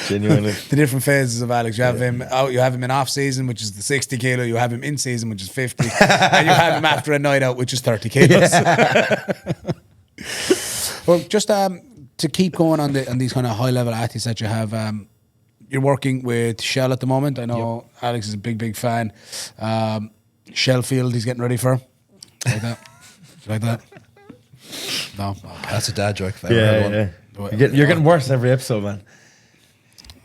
D: Genuinely.
A: The different phases of Alex. You have him out. You have him in off season, which is the 60 kilo. You have him in season, which is 50, and you have him after a night out, which is 30 kilos. Well, just to keep going on these kind of high level athletes that you have. You're working with Shell at the moment. I know Alex is a big fan. Shellfield, he's getting ready for. Like that? Like that? No.
B: That's a dad joke if I ever had one.
D: Yeah. You're getting worse every episode, man.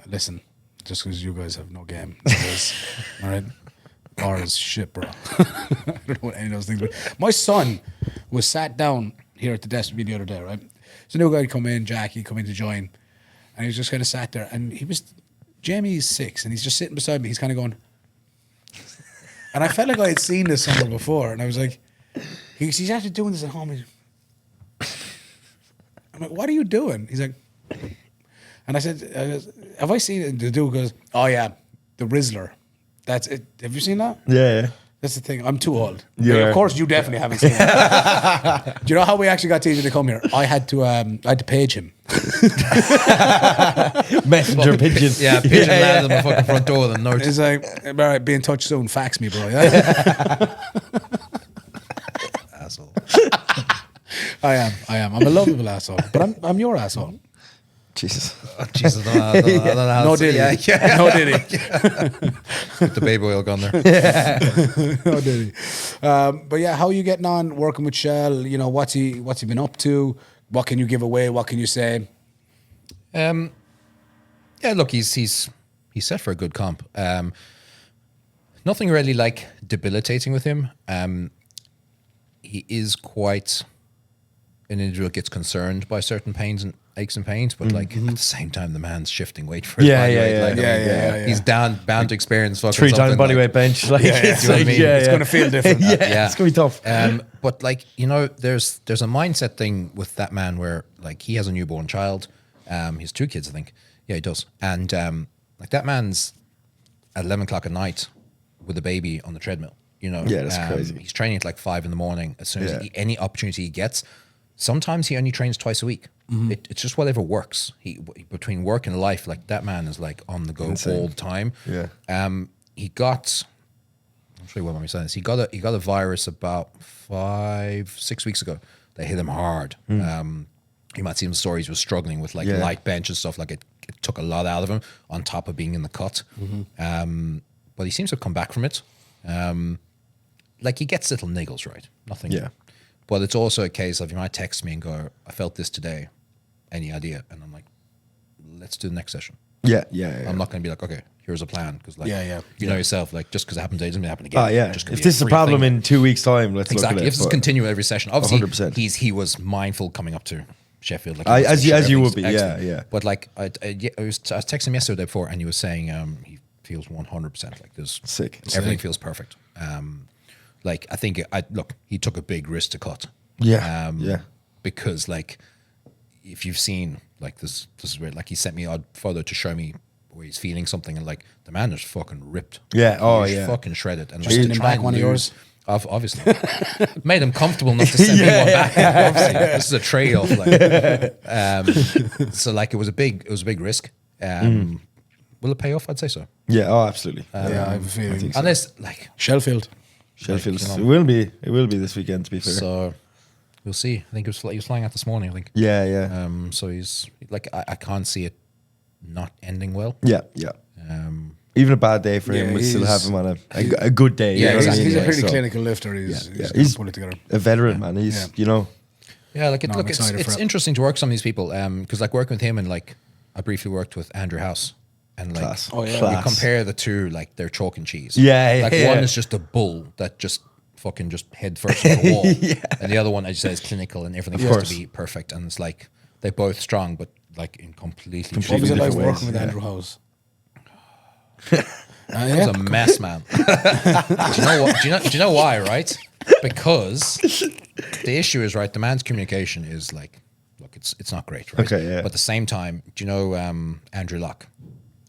A: Listen, just because you guys have no game. All right? Bar is shit, bro. I don't know what any of those things were. My son was sat down here at the desk with me the other day, right? So a new guy come in, Jackie, come in to join. And he was just kind of sat there. And Jamie's 6, and he's just sitting beside me. He's kind of going. And I felt like I had seen this somewhere before. And I was like, he's actually doing this at home. I'm like, what are you doing? He's like, and I said, have I seen it? And the dude goes, oh yeah, the Rizzler. That's it. Have you seen that?
D: Yeah.
A: That's the thing. I'm too old.
D: Yeah.
A: Of course, you definitely haven't seen it. Do you know how we actually got TJ to come here? I had to page him.
D: Messenger pigeon.
B: Yeah, pigeon landed on the fucking front door with a note.
A: He's like, all right, be in touch soon. Fax me, bro. Yeah?
B: Asshole.
A: I am. I'm a lovable asshole, but I'm your asshole.
D: Jesus.
B: Oh, Jesus, I don't know how
A: No
B: to-
A: diddy.
B: Yeah.
A: No diddy.
B: Put the baby oil gun there.
A: No diddy. But yeah, how are you getting on working with Shell? You know, what's he been up to? What can you give away? What can you say?
B: Yeah, look, he's set for a good comp. Nothing really like debilitating with him. He is quite an individual that gets concerned by certain pains and aches and pains, but like at the same time, the man's shifting weight for his body weight. Like, I mean, he's bound to experience fucking
D: 3 times
B: something
D: body
B: like-
D: weight bench. Like,
B: You know what I mean?
A: It's going to feel different.
D: yeah, it's going to be tough.
B: But like, there's a mindset thing with that man where like he has a newborn child. He has 2 kids, I think. Yeah, he does. And like that man's at 11 o'clock at night with a baby on the treadmill. Yeah,
D: that's crazy.
B: He's training at like 5 a.m. as soon as
D: Yeah.
B: any opportunity he gets. Sometimes he only trains twice a week. It's just whatever works. Between work and life, like that man is like on the go all the time.
D: Yeah.
B: He got. I'm sure you won't mind me saying this. He got a virus about 5-6 weeks ago. They hit him hard. You might see him stories. He was struggling with like light bench and stuff. Like it took a lot out of him on top of being in the cut. But he seems to have come back from it. Like he gets little niggles, right? Nothing.
D: Yeah.
B: But it's also a case of you might text me and go, I felt this today. Any idea? And I'm like, let's do the next session.
D: Yeah.
B: I'm not going to be like, okay, here's a plan. Because like,
A: Yeah.
B: you know yourself, like just because it happened today doesn't mean it happened again.
D: Oh, yeah.
B: Just 'cause
D: If
B: you
D: this is a
B: have
D: problem
B: thing.
D: in 2 weeks' time, let's
B: Exactly.
D: look at it.
B: If this is
D: but-
B: continue every session, obviously
D: 100%.
B: he was mindful coming up to Sheffield. Like
D: As you would be,
B: everything's excellent.
D: yeah.
B: But like I was texting him yesterday before, and he was saying he feels 100%. Like there's
D: Sick.
B: everything feels perfect. Like I think look, he took a big risk to cut.
D: Yeah, yeah.
B: Because like if you've seen like this is where like he sent me a photo to show me where he's feeling something, and like the man is fucking ripped.
D: Yeah, oh,
B: He's
D: yeah.
B: fucking shredded. And
A: Just
B: like,
A: send
B: to
A: him
B: try
A: back
B: and
A: one of
B: lose-
A: yours?
B: Obviously, made him comfortable enough to send me one back. Obviously, this is a trade-off. Like, so like it was a big risk. Will it pay off? I'd say so.
D: Yeah, oh, absolutely.
A: Yeah, I have a feeling.
B: Unless like
A: Sheffield.
D: Sheffield.
B: you know.
D: It will be this weekend, to be fair.
B: so, we'll see. I think he was flying out this morning. I think.
D: Yeah, yeah.
B: So he's like I can't see it not ending well.
D: Yeah, yeah.
B: Um,
D: Even a bad day for him,
A: Yeah,
D: we still
A: he's-
D: have him on a good day.
B: Yeah,
D: you know what I
B: exactly.
A: He's
D: mean?
A: a pretty
D: So,
A: clinical lifter. He's
D: yeah.
A: going
D: He's
A: to pull it together.
D: a veteran, man. He's,
A: Yeah.
D: you know,
B: Yeah, like
A: No, I'm
B: it's
A: excited for it.
B: interesting to work with some of these people because like working with him and like I briefly worked with Andrew House and like
D: class.
A: Oh, yeah.
B: you
D: Class.
B: compare the two, like they're chalk and cheese.
D: Yeah,
B: like
D: yeah.
B: one is just a bull that just fucking just head first into the wall, and the other one, as you say, is clinical and everything has
D: course.
B: to be perfect. And it's like they're both strong, but like in completely
A: What was it like
D: different
A: working
D: ways,
A: with
D: yeah.
A: Andrew House?
B: It was a mess, man. Do you know what? Do you know why? Right? Because the issue is right. The man's communication is like, look, it's not great, right?
D: Okay, yeah.
B: But at the same time, do you know Andrew Luck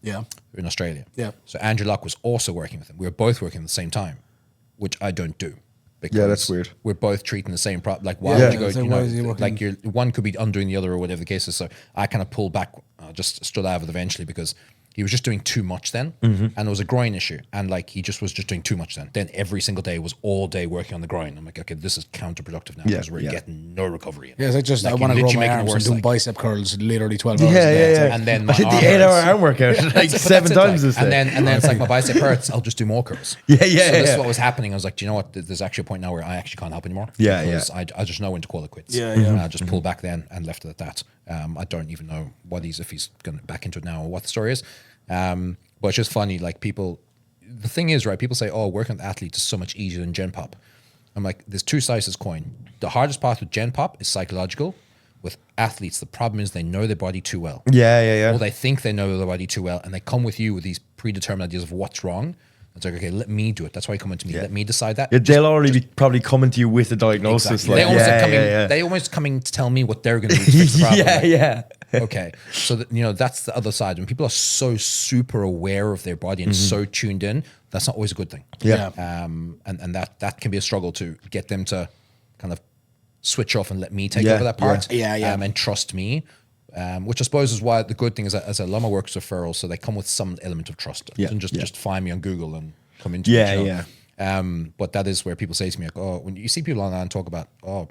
A: Yeah.
B: in Australia?
A: Yeah.
B: So Andrew Luck was also working with him. We were both working at the same time, which I don't do. Because
D: Yeah, that's weird.
B: We're both treating the same problem. Like, why
D: Yeah.
B: would you go?
A: So
B: You
A: why
B: know,
A: is he working-
B: like you're one could be undoing the other or whatever the case is. So I kind of pulled back, just stood out of it eventually because he was just doing too much then,
D: Mm-hmm.
B: and it was a groin issue, and like he just was just doing too much then. Then every single day was all day working on the groin. I'm like, okay, this is counterproductive now
D: Yeah,
B: because we're
D: yeah.
B: getting no recovery. In.
A: Yeah, it's like just I
B: Like,
A: want to
B: you're
A: grow
B: literally
A: my
B: making it
A: arms and
B: worse,
A: doing
B: like-
A: bicep curls literally 12 hours.
D: yeah,
A: a day.
D: yeah,
A: It's
D: yeah.
A: like,
B: And then
D: I
B: my
D: did the
B: arm
D: 8-hour
B: hurts.
D: arm workout like
B: But
D: 7
B: that's it,
D: times
B: like,
D: this day.
B: and then it's like my bicep hurts. I'll just do more curls.
D: Yeah, yeah,
B: So this is
D: yeah.
B: what was happening. I was like, do you know what? There's actually a point now where I actually can't help anymore.
D: Yeah,
B: because I just know when to call it quits.
A: Yeah, yeah.
B: And I just pulled back then and left it at that. I don't even know if he's going back into it now or what the story is. But it's just funny. Like people, the thing is, right? People say, oh, working with athletes is so much easier than Gen Pop. I'm like, there's two sides to this coin. The hardest part with Gen Pop is psychological. With athletes, the problem is they know their body too well.
D: Yeah, yeah, yeah.
B: Or they think they know their body too well, and they come with you with these predetermined ideas of what's wrong. It's like, okay, let me do it. That's why you come into me.
D: Yeah.
B: Let me decide that.
D: Yeah, they'll already be probably coming to you with a diagnosis.
B: Exactly.
D: Like,
B: They almost coming to tell me what they're going to do to fix the problem.
D: yeah,
B: Like,
D: yeah.
B: okay, so that's the other side. When people are so super aware of their body and so tuned in, that's not always a good thing.
D: Yeah.
B: And that can be a struggle to get them to kind of switch off and let me take
D: Yeah,
B: over that part.
A: yeah. Yeah, yeah.
B: And trust me. Which I suppose is why the good thing is that as a Lama works referral, so they come with some element of trust.
D: Yeah,
B: And
D: yeah.
B: just find me on Google and come into
D: Yeah,
B: it. You know?
D: yeah.
B: But that is where people say to me, like, oh, when you see people online talk about, oh,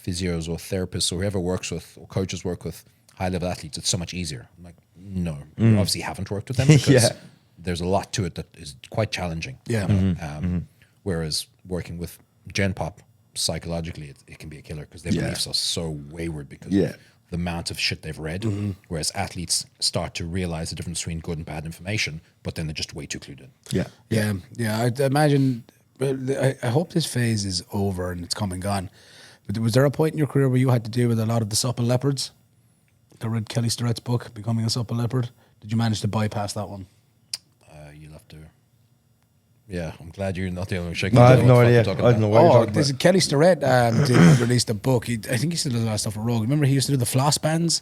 B: physios or therapists or whoever works with or coaches work with high level athletes, it's so much easier. I'm like, no, you obviously haven't worked with them because
D: Yeah.
B: there's a lot to it that is quite challenging.
A: Yeah.
B: Whereas working with Gen Pop, psychologically, it can be a killer because their
D: Yeah.
B: beliefs are so wayward because
D: Yeah.
B: of the amount of shit they've read. Whereas athletes start to realize the difference between good and bad information, but then they're just way too clued in.
D: Yeah.
A: Yeah. I imagine. Well, I hope this phase is over and it's come and gone. But was there a point in your career where you had to deal with a lot of the supple leopards? I read Kelly Starrett's book, Becoming a Supple Leopard. Did you manage to bypass that one?
B: You'll have to. Yeah, I'm glad you're not the only one shaking.
D: No, I
B: your
D: have
B: head.
D: no
B: What the
D: idea.
B: fuck
D: I
B: you're
D: don't know
B: talking
D: what you're
A: Oh,
D: talking
A: this
D: about.
A: Kelly Starrett did released a book. I think he still does a lot of stuff with Rogue. Remember, he used to do the floss bands,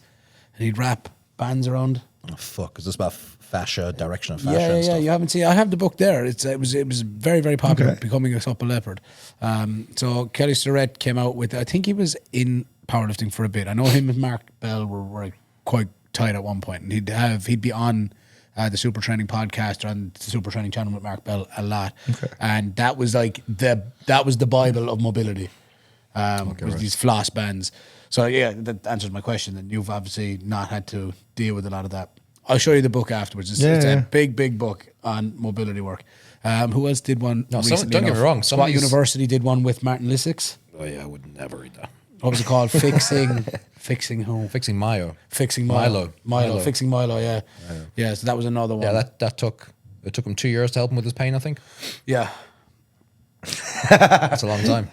A: and he'd wrap bands around.
B: about. Oh, fuck. Is this about fascia, direction of fascia
A: Yeah,
B: and
A: yeah.
B: stuff?
A: You haven't seen. I have the book there. It was very, very popular.
D: Okay.
A: Becoming a Supple Leopard. So Kelly Starrett came out with. I think he was in powerlifting for a bit. I know him and Mark Bell were quite tight at one point, and he'd be on the Super Training podcast or on the Super Training channel with Mark Bell a lot. And that was like that was the Bible of mobility. Was these floss bands. So yeah, that answers my question. And you've obviously not had to deal with a lot of that. I'll show you the book afterwards. It's
D: Yeah,
A: a
D: yeah.
A: big book on mobility work. Who else did one?
B: No,
A: recently
B: don't get me
A: enough?
B: wrong,
A: Squat
B: somebody's-
A: University did one with Martin Lissix.
B: Oh, yeah, I would never read that.
A: What was it called? Fixing who?
B: Fixing Mayo.
A: Fixing Milo.
B: Milo.
A: Fixing Milo. Yeah. Yeah. So that was another one.
B: Yeah, that took him 2 years to help him with his pain, I think.
A: Yeah.
B: That's a long time.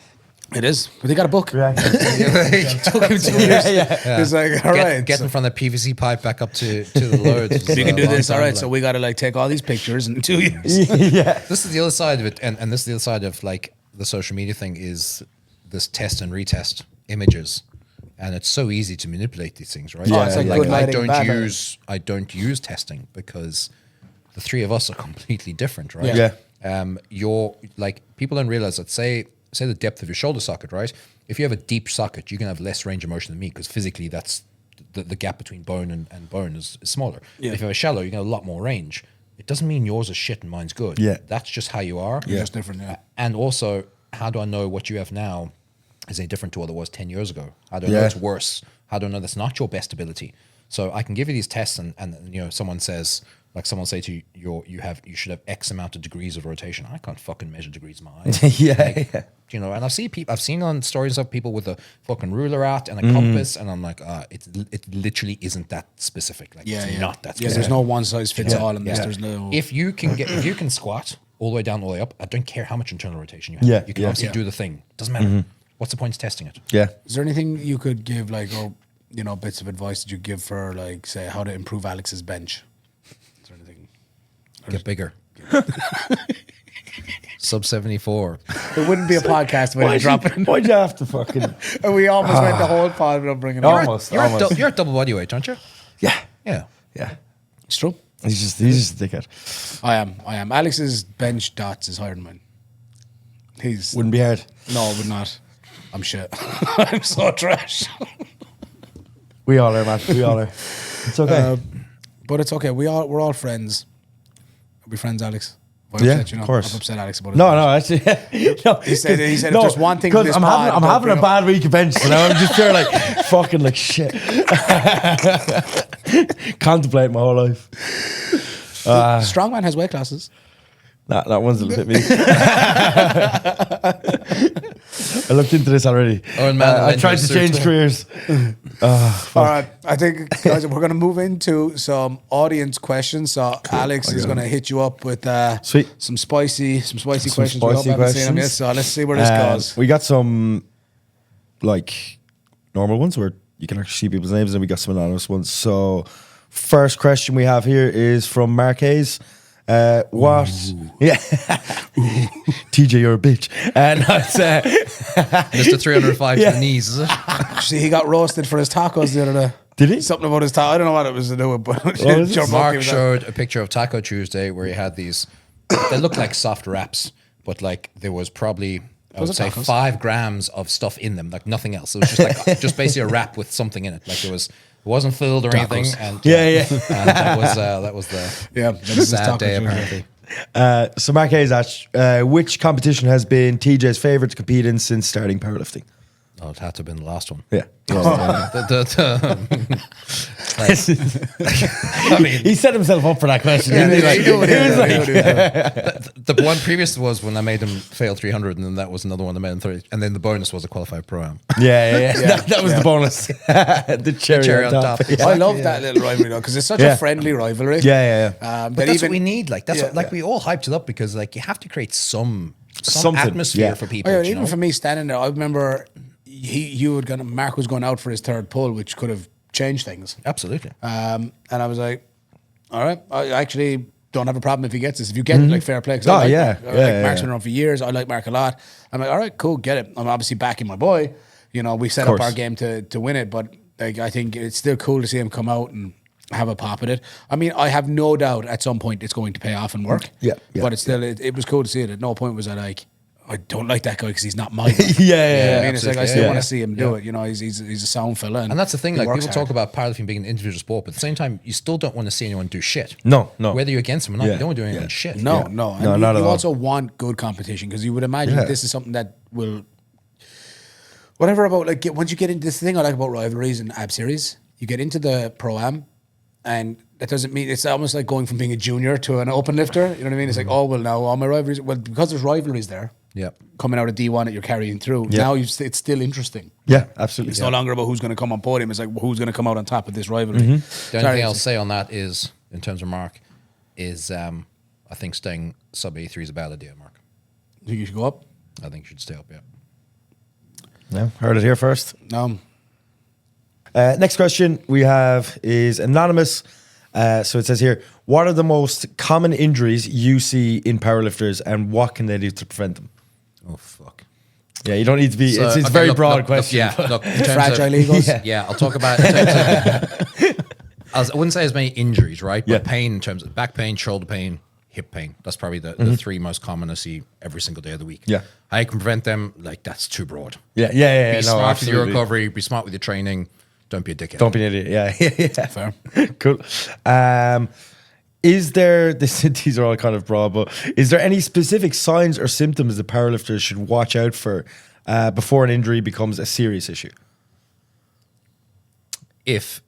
A: It is, but they got a book.
D: Yeah.
A: Took him 2 years. It's like, all right,
B: Get
A: so
B: in front of the PVC pipe back up to the loads.
A: we can do this. All right, so we got to like take all these pictures in 2 years.
D: Yeah.
B: This is the other side of it, and this is the other side of like the social media thing is this test and retest images, and it's so easy to manipulate these things, right?
A: Oh, it's like good lighting, bad lighting.
B: I don't use testing because the three of us are completely different, right?
D: Yeah.
B: You're like people don't realize that say the depth of your shoulder socket, right? If you have a deep socket, you can have less range of motion than me because physically that's the gap between bone and bone is smaller.
A: Yeah.
B: If you have a shallow, you get a lot more range. It doesn't mean yours is shit and mine's good.
D: Yeah.
B: That's just how you are.
A: You're just different, yeah.
B: And also, how do I know what you have now is different to what it was 10 years ago? How do I know
D: Yeah.
B: it's worse? How do I know that's not your best ability? So I can give you these tests and you know, someone says, like someone say to you, you should have X amount of degrees of rotation. I can't fucking measure degrees in my eyes.
D: Yeah.
B: You know, and I've seen on stories of people with a fucking ruler out and a compass, and I'm like, it literally isn't that specific. Like, it's not that
A: Yeah,
B: specific.
A: there's no one size fits all in this.
B: Yeah.
A: There's no.
B: If you can squat all the way down, all the way up, I don't care how much internal rotation you have.
D: Yeah,
B: You can
D: yeah.
B: obviously do the thing. Doesn't matter. What's the point of testing it?
D: Yeah.
A: Is there anything you could give, like, or you know, bits of advice that you give for, like, say, how to improve Alex's bench? Is there anything?
B: Get bigger. Sub 74.
A: It wouldn't be a podcast without dropping.
D: Why'd you have to fucking?
A: And we almost went the whole pod without bringing it up.
D: Almost.
B: You're at double body weight, aren't you?
D: Yeah.
B: Yeah.
D: Yeah.
A: It's true.
D: He's just a dickhead.
A: I am. Alex's bench dots is higher than mine. He's
D: Wouldn't be hard.
A: no, but not. I'm shit. I'm so trash.
D: We all are, man. We all are. It's okay.
A: But it's okay. We're all friends. Are we friends, Alex? If I
D: Yeah,
A: upset you,
D: of
A: no?
D: course.
A: I've upset Alex about it.
D: No, actually, no.
A: He said if there's one thing from
D: because
A: this
D: I'm
A: pod,
D: I'm
A: don't
D: having a
A: bring
D: bad week of bench, so now I'm just there like fucking like shit. Contemplate my whole life.
A: Strongman has weight classes.
D: Nah, that one's a little bit me. I looked into this already.
B: Oh, man,
D: I tried to change careers.
A: All right, I think guys, we're going to move into some audience questions. So Alex is going to hit you up with
D: Sweet.
A: some spicy questions. We
D: spicy
A: hope I haven't seen them yet,
D: questions.
A: so let's see where this goes.
D: We got some like normal ones where you can actually see people's names, and we got some anonymous ones. So, first question we have here is from Mark Hayes. What? Yeah, TJ, you're a bitch. And it's
B: Mr. 305 to the knees, is it?
A: See, he got roasted for his tacos the other day.
D: Did he?
A: Something about his taco. I don't know what it was to do with, but
D: was it?
A: Joe Buck
B: Mark
A: gave that.
B: showed a picture of Taco Tuesday where he had these, they look like soft wraps, but like there was probably, I would
A: Those are
B: say
A: tacos.
B: 5 grams of stuff in them, like nothing else. It was just like, just basically a wrap with something in it. Like it wasn't filled or anything. And
D: Yeah.
B: and that was the
A: Yeah, that was his
B: sad
A: Taco
B: day
A: Tuesday.
B: apparently.
D: So Mark Hayes asked, which competition has been TJ's favorite to compete in since starting powerlifting?
B: Oh, it had to have been the last one.
D: Yeah.
B: I mean,
D: He set himself up for that question.
A: Yeah,
D: didn't he?
A: he knew what he
D: He
A: was
D: was
A: doing,
D: like-
A: he knew what he was doing.
B: the one previous was when I made him fail 300, and then that was another one I made him 30, and then the bonus was a qualified pro-am.
D: Yeah. That was
A: yeah.
D: the bonus. the cherry on top. Yeah.
A: I love that little rivalry though because it's such
D: Yeah.
A: a friendly rivalry.
D: Yeah.
A: That
B: But that's
A: even,
B: what we need. Like that's
A: Yeah,
B: what, like
A: yeah.
B: we all hyped it up because like you have to create some
D: Something,
B: atmosphere
D: yeah.
B: for
A: Oh,
B: people.
A: yeah,
B: you
A: even
B: know?
A: for me standing there, I remember Mark was going out for his third pull, which could have changed things.
B: Absolutely.
A: And I was like, all right, I actually don't have a problem if he gets this. If you get it, like fair play. 'Cause I
D: Oh,
A: like
D: yeah.
A: Mark.
D: Yeah,
A: Mark's
D: yeah.
A: been around for years. I like Mark a lot. I'm like, all right, cool, get it. I'm obviously backing my boy. You know, we set up
D: course.
A: our game to win it, but like I think it's still cool to see him come out and have a pop at it. I mean, I have no doubt at some point it's going to pay off and work.
D: Yeah.
A: But it's still, it was cool to see it. At no point was I like, I don't like that guy because he's not my guy.
D: Yeah.
A: I mean, it's like I
B: absolutely.
A: still
B: Yeah.
A: want to see him do it. You know, he's a sound fella,
B: And that's the thing.
A: he
B: Like
A: works
B: people talk
A: hard.
B: about powerlifting being an individual sport, but at the same time, you still don't want to see anyone do shit.
D: No.
B: Whether you're against them or not,
D: Yeah,
B: you don't want to do anyone
D: yeah.
B: shit.
A: No,
D: Yeah.
A: no, and
D: No,
A: you,
D: not at
A: you
D: all.
A: also want good competition because you would imagine
D: Yeah.
A: this is something that will, whatever about like once you get into this thing I like about rivalries and ab series, you get into the pro-am, and that doesn't mean it's almost like going from being a junior to an open lifter. You know what I mean? It's like, oh well, now all my rivalries, well because there's rivalries there.
B: Yeah.
A: Coming out of D1 that you're carrying through.
D: Yeah.
A: Now it's still interesting.
D: Yeah, absolutely.
A: It's no longer about who's going to come on podium. It's like who's going to come out on top of this rivalry.
B: The only
A: Sorry,
B: thing I'll say on that is, in terms of Mark, is I think staying sub A3 is a bad idea, Mark.
A: you should go up.
B: I think you should stay up, yeah.
D: No, heard it here first.
A: No.
D: Next question we have is anonymous. So it says here, what are the most common injuries you see in powerlifters and what can they do to prevent them?
B: Oh, fuck.
D: Yeah, you don't need to be,
B: So,
D: it's a
B: okay,
D: very
B: look,
D: broad
B: look,
D: question.
B: yeah, look, in terms
A: Fragile
B: of,
A: egos.
D: Yeah.
B: I'll talk about. In terms of, I wouldn't say as many injuries, right? But
D: Yeah.
B: pain in terms of back pain, shoulder pain, hip pain. That's probably the three most common I see every single day of the week.
D: Yeah.
B: How you can prevent them, like that's too broad.
D: Yeah,
B: Be
D: no,
B: smart with your
D: absolutely.
B: recovery. Be smart with your training. Don't be a dickhead.
D: Don't be an idiot. Yeah.
A: Fair.
D: Cool. Is there, these are all kind of broad, but is there any specific signs or symptoms that powerlifters should watch out for before an injury becomes a serious issue?
B: If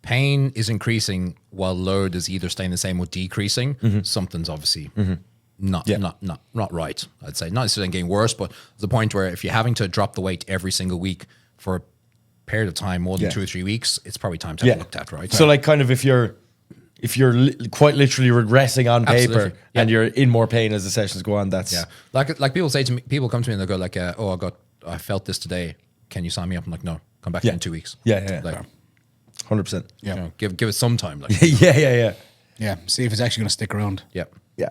B: pain is increasing while load is either staying the same or decreasing, something's obviously not right. I'd say not necessarily getting worse, but the point where if you're having to drop the weight every single week for a period of time more than
D: Yeah.
B: 2 or 3 weeks, it's probably time to have it looked at, right?
D: So like kind of if you're quite literally regressing on paper
B: Absolutely. Yeah.
D: and you're in more pain as the sessions go on, that's
B: yeah, like people say to me, people come to me and they go like, I felt this today. Can you sign me up? I'm like, no, come back
D: Yeah.
B: in 2 weeks.
D: Yeah.
B: Like,
D: 100%.
A: Yeah.
B: you know, give it some time. Like,
D: Yeah.
A: Yeah. See if it's actually going to stick around.
B: yeah.
D: Yeah.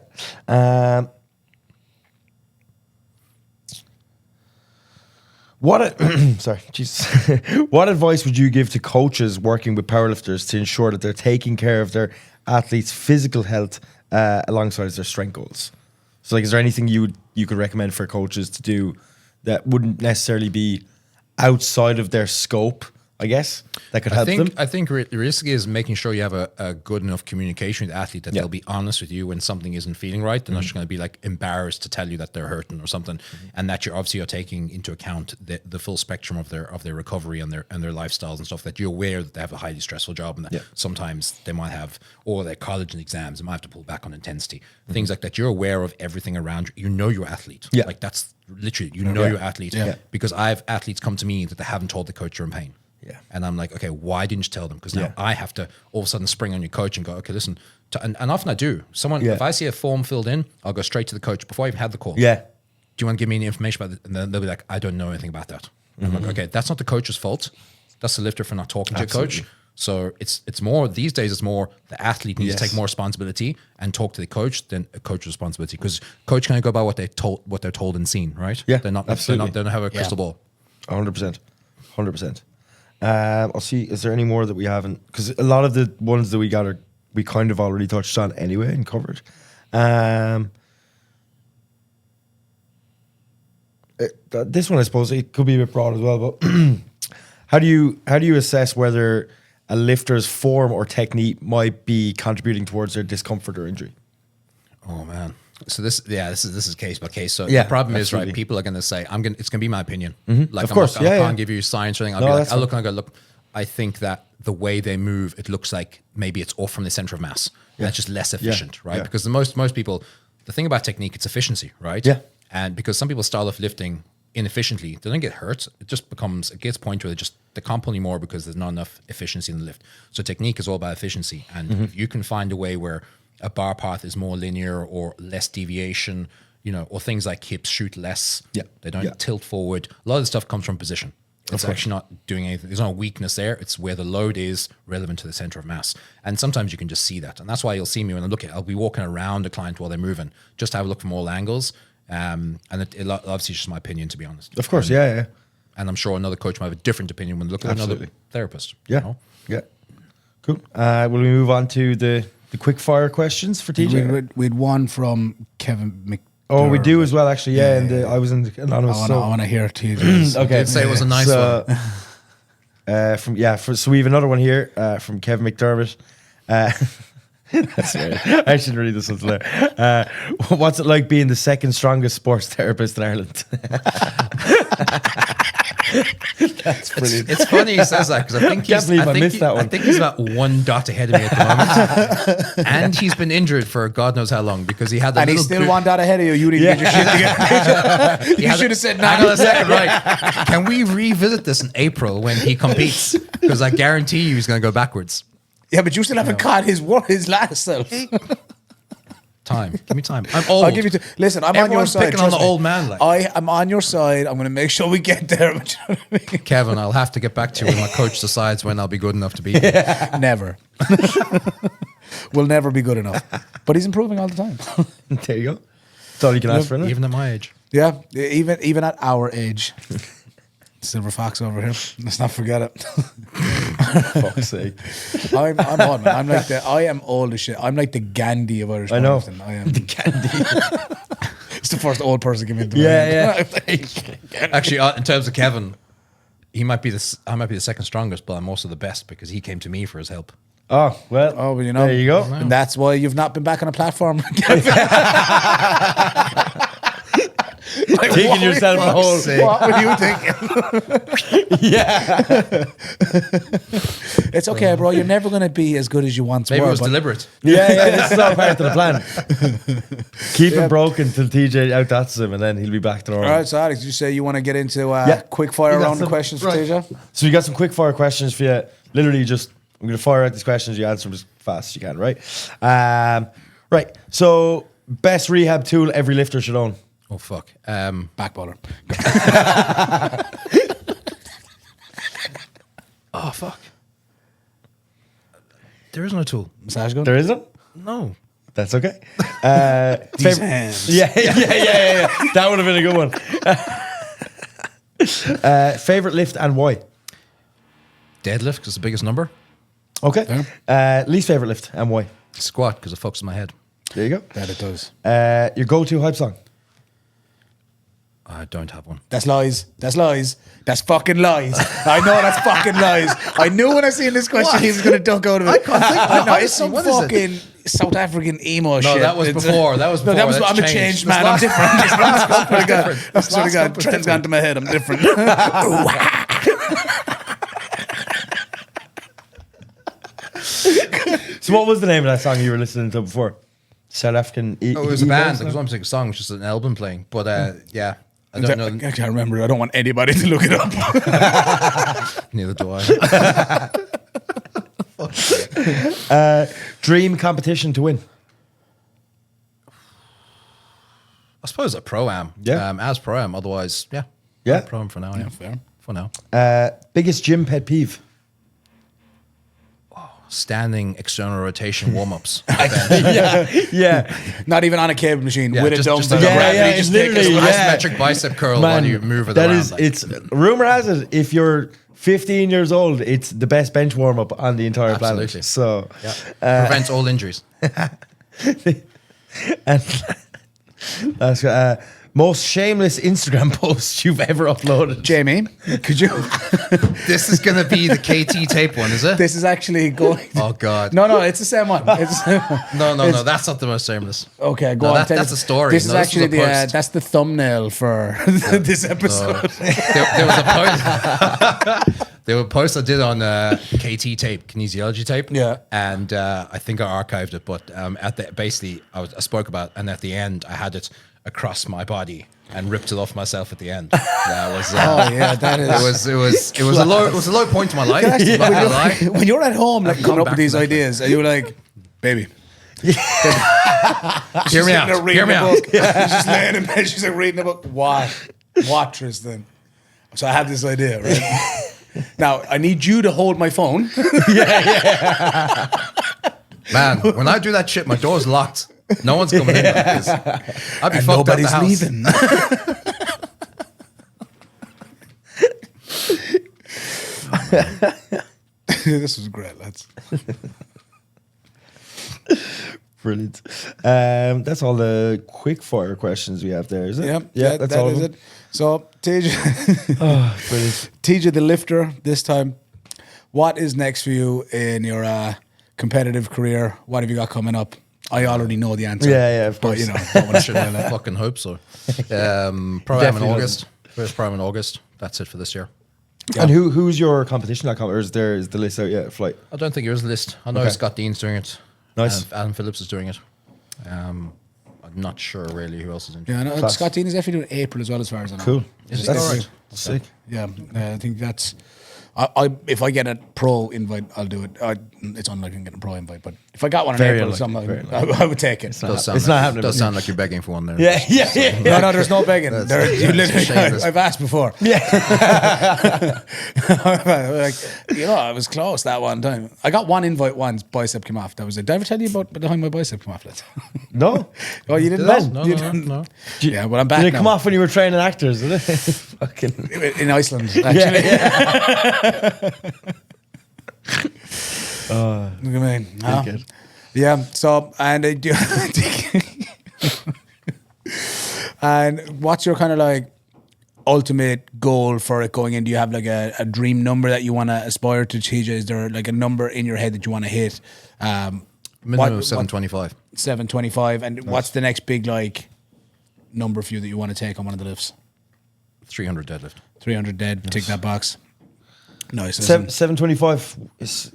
D: Sorry, Jesus. What advice would you give to coaches working with powerlifters to ensure that they're taking care of their athletes' physical health alongside their strength goals? So, like, is there anything you could recommend for coaches to do that wouldn't necessarily be outside of their scope, I guess, that could help them?
B: I think realistically is making sure you have a good enough communication with the athlete that
D: Yeah.
B: they'll be honest with you when something isn't feeling right. They're not just going to be like embarrassed to tell you that they're hurting or something, and that you're obviously taking into account the full spectrum of their recovery and their lifestyles and stuff. That you're aware that they have a highly stressful job and that
D: Yeah.
B: sometimes they might have, or their college and exams, they might have to pull back on intensity, things like that. You're aware of everything around you. You know your athlete.
D: Yeah.
B: Like that's literally you know your athlete.
A: Yeah.
B: Because I have athletes come to me that they haven't told the coach they're in pain.
D: Yeah.
B: And I'm like, okay, why didn't you tell them? Because now
D: Yeah.
B: I have to all of a sudden spring on your coach and go, okay, listen. And often I do.
D: Yeah.
B: If I see a form filled in, I'll go straight to the coach before I even had the call.
D: Yeah.
B: Do you want to give me any information about it? And then they'll be like, I don't know anything about that. And I'm like, okay, that's not the coach's fault. That's the lifter for not talking to your coach. So it's more, these days it's more the athlete needs to
D: Yes.
B: take more responsibility and talk to the coach than a coach's responsibility. Because coach can only go by what they're told and seen, right?
D: Yeah,
B: They're not,
D: absolutely.
B: they don't have a crystal ball.
D: 100%. 100%. I'll see. Is there any more that we haven't? Because a lot of the ones that we got we kind of already touched on anyway and covered. This one, I suppose, it could be a bit broad as well. But how do you assess whether a lifter's form or technique might be contributing towards their discomfort or injury?
B: Oh man. So this is case by case. So
D: Yeah,
B: the problem is,
D: absolutely.
B: right, people are going to say, it's going to be my opinion. Like,
D: Of course,
B: I
D: yeah,
B: can't
D: yeah.
B: give you science or anything.
D: No,
B: I'll
D: that's
B: look and I go, look, I think that the way they move, it looks like maybe it's off from the center of mass. And it's just less efficient, right?
D: yeah.
B: Because most people, the thing about technique, it's efficiency, right?
D: Yeah.
B: And because some people start off lifting inefficiently, they don't get hurt. It gets a point where they can't pull anymore because there's not enough efficiency in the lift. So technique is all about efficiency. And if you can find a way where a bar path is more linear or less deviation, or things like hips shoot less.
D: Yeah.
B: They don't
D: Yeah.
B: tilt forward. A lot of the stuff comes from position. It's actually not doing anything. There's no weakness there. It's where the load is relevant to the center of mass. And sometimes you can just see that. And that's why you'll see me when I'll be walking around a client while they're moving, just to have a look from all angles. And it obviously is just my opinion, to be honest.
D: Of course, yeah.
B: And I'm sure another coach might have a different opinion when they look at another
D: Absolutely.
B: therapist.
D: Yeah. Cool. Will we move on to the quick fire questions for TJ?
A: We'd one from Kevin McDermott.
D: Oh, we do as well, actually. Yeah, and I was in the anonymous.
A: I want to hear TJ's.
D: Okay.
B: Did say it was a nice one.
D: So we have another one here from Kevin McDermott. That's right. I should read this one there. What's it like being the second strongest sports therapist in Ireland? That's brilliant.
B: It's funny he says that because I think
D: Can't believe I missed that one.
B: I think he's about one dot ahead of me at the moment, and he's been injured for God knows how long because he had the
A: And he's
B: little
A: still one dot ahead of you. You need to get your shit together. You should have said
B: Hang on
A: no.
B: a second, right? Can we revisit this in April when he competes? Because I guarantee you he's going to go backwards.
A: Yeah, but you still haven't caught his last self.
B: Time. Give me time. I'm old.
A: I'll give you. Listen, I'm on your
B: Everyone's
A: side.
B: picking on
A: trust
B: the
A: me.
B: old man, like.
A: I am on your side. I'm going to make sure we get there. but you know what I mean?
B: Kevin, I'll have to get back to you when my coach decides when I'll be good enough to beat you.
A: Never. We'll never be good enough. But he's improving all the time.
D: There you go. That's all you can ask for. Isn't it?
B: Even at my age.
A: Yeah, even at our age. Silver Fox over here. Let's not forget it.
D: Fuck's sake.
A: I'm old, man. I am old as shit. I'm like the Gandhi of Irish
D: I know.
A: powerlifting. I am.
D: The candy.
A: It's the first old person to give me the
D: Yeah,
B: Actually, in terms of Kevin, I might be the second strongest, but I'm also the best because he came to me for his help.
D: Oh, well.
A: Oh, well, you know.
D: There you go.
A: And that's why you've not been back on a platform.
D: Taking yourself a whole.
A: What were you thinking?
D: Yeah.
A: It's okay, bro. You're never going to be as good as you once
B: Maybe
A: were.
B: it was
A: but
B: deliberate.
D: Yeah, this is all part of the plan. Keep him broken till TJ outdots him, and then he'll be back to normal.
A: All right, so Alex, you say you want to get into quick
D: You
A: fire
D: got
A: round of
D: some-
A: questions for
D: right.
A: TJ?
D: So we got some quick fire questions for you. Literally, just I'm going to fire out these questions. You answer them as fast as you can, right? Right. So, best rehab tool every lifter should own.
B: Oh, fuck.
A: Backballer.
B: Oh, fuck. There is no tool.
A: Massage gun?
D: There isn't.
B: No.
D: That's okay.
A: These
D: favorite-
A: hands.
D: Yeah. That would have been a good one. Favorite lift and why?
B: Deadlift because it's the biggest number.
D: Okay. Least favorite lift and why?
B: Squat because it fucks with my head.
D: There you go.
A: That it does.
D: Your go-to hype song?
B: I don't have one.
A: That's lies. That's lies. That's fucking lies. I know that's fucking lies. I knew when I seen this question he was going to duck out of it. I can't think. No, it's some
B: What is it?
A: fucking South African emo shit.
B: No, that was
A: It's-
B: before. That was
A: No,
B: before.
A: that was.
B: That's
A: I'm a
B: changed.
A: changed
B: This
A: man. I'm
B: last-
A: different. This last couple of God.
B: different.
A: I
B: This
A: swear to
B: last
A: God,
B: couple was
A: trend's gone to my head. I'm different.
D: So what was the name of that song you were listening to before? South African.
B: No, it was a band. It was one particular song, which is an album playing. But yeah, I don't know.
A: I can't remember. I don't want anybody to look it up.
B: Neither do I.
D: Dream competition to win.
B: I suppose a pro-am.
D: Yeah.
B: As pro-am. Otherwise, yeah.
D: Yeah.
B: Pro-am for now, yeah.
A: fair.
B: For now.
D: Biggest gym pet peeve.
B: Standing external rotation warm-ups.
D: Yeah.
A: Not even on a cable machine
B: Yeah,
A: with a
B: just
A: dumbbell.
B: a
A: and
B: gravity,
A: gravity.
B: just
D: literally,
B: take a
D: yeah.
B: isometric bicep curl while you move it
D: that
B: around.
D: is,
B: like.
D: it's rumor has it, if you're 15 years old, it's the best bench warm up on the entire
B: Absolutely.
D: planet. So,
B: Prevents all injuries.
D: and that's most shameless Instagram post you've ever uploaded.
A: Jamie, could you?
B: This is going to be the KT tape one, is it?
A: This is actually going.
B: Oh, God.
A: No, it's the same one. It's the same one.
B: No, that's not the most shameless.
A: Okay, go
B: No,
A: on.
B: that's a story.
A: This is
B: No, this was
A: actually
B: a post.
A: that's the thumbnail for this episode.
B: There was a post. There were posts I did on KT tape, kinesiology tape.
A: Yeah.
B: And I think I archived it, but basically I spoke about, and at the end I had it across my body and ripped it off myself at the end. That was.
A: Oh yeah, that is.
B: It was a low point in my life. I'm not gonna lie.
A: When you're at home, like
B: I've
A: coming
B: come
A: up
B: back
A: with these
B: from that
A: ideas, and you're like, baby.
B: Hear me out. Hear me out.
A: She's just laying in bed. She's like reading a book. What, Tristan? So I had this idea, right? Now I need you to hold my phone.
B: Man, when I do that shit, my door's locked. No one's coming in. Like this. I'd be
A: And
B: fucked out the
A: nobody's
B: house.
A: leaving. This was great, lads.
D: Brilliant. That's all the quick fire questions we have there, is it?
A: Yeah,
D: that's
A: that
D: all
A: is
D: of them.
A: it. So, TJ,
D: Brilliant.
A: TJ the lifter this time. What is next for you in your competitive career? What have you got coming up? I already know the answer.
D: Yeah, of
A: But,
D: course.
A: you know, don't want to
B: Should
A: spoil it.
B: fucking hope so. Pro-am in
D: Definitely
B: August. First pro-am in August. That's it for this year.
A: Yeah.
D: And who's your competition? Or is the list out yet? Flight.
B: I don't think there is a list. I know
D: Okay.
B: Scott Dean's doing it.
D: Nice.
B: Adam Phillips is doing it. I'm not sure really who else is in.
A: Yeah, I know
D: Class.
A: Scott Dean is definitely doing April as well, as far as I know.
D: Cool.
B: Is it?
D: That's
B: All right.
D: sick.
A: Yeah, I think that's. I if I get a pro invite, I'll do it. It's unlikely I'm getting a pro invite, but if I got one in
D: Very
A: April or
D: unlikely,
A: something,
D: very
A: I would take it.
D: It's not happening.
B: Does sound like you're begging for one there.
D: Yeah, yeah, yeah.
A: No, there's no begging. You literally,
B: shameless.
A: I've asked before.
D: Yeah.
A: Like, I was close that one time. I got one invite once, bicep came off. That was it. Did I ever tell you about the time my bicep came off?
D: No.
A: Oh, you didn't
B: Did
A: know?
B: I?
A: You
B: No,
A: didn't?
B: no.
A: Yeah, well, I'm back
D: Did it
A: now.
D: come off when you were training actors? Did it? Fucking.
A: In Iceland, actually. Look at me. Huh?
D: Good.
A: Yeah. So, and I do. And what's your kind of like ultimate goal for it going in? Do you have like a dream number that you want to aspire to, TJ? Is there like a number in your head that you want to hit?
B: Minimum of 725.
A: 725. And what's the next big like number for you that you want to take on one of the lifts?
B: 300 deadlift.
A: 300 dead. Tick that box. Nice.
D: 725 is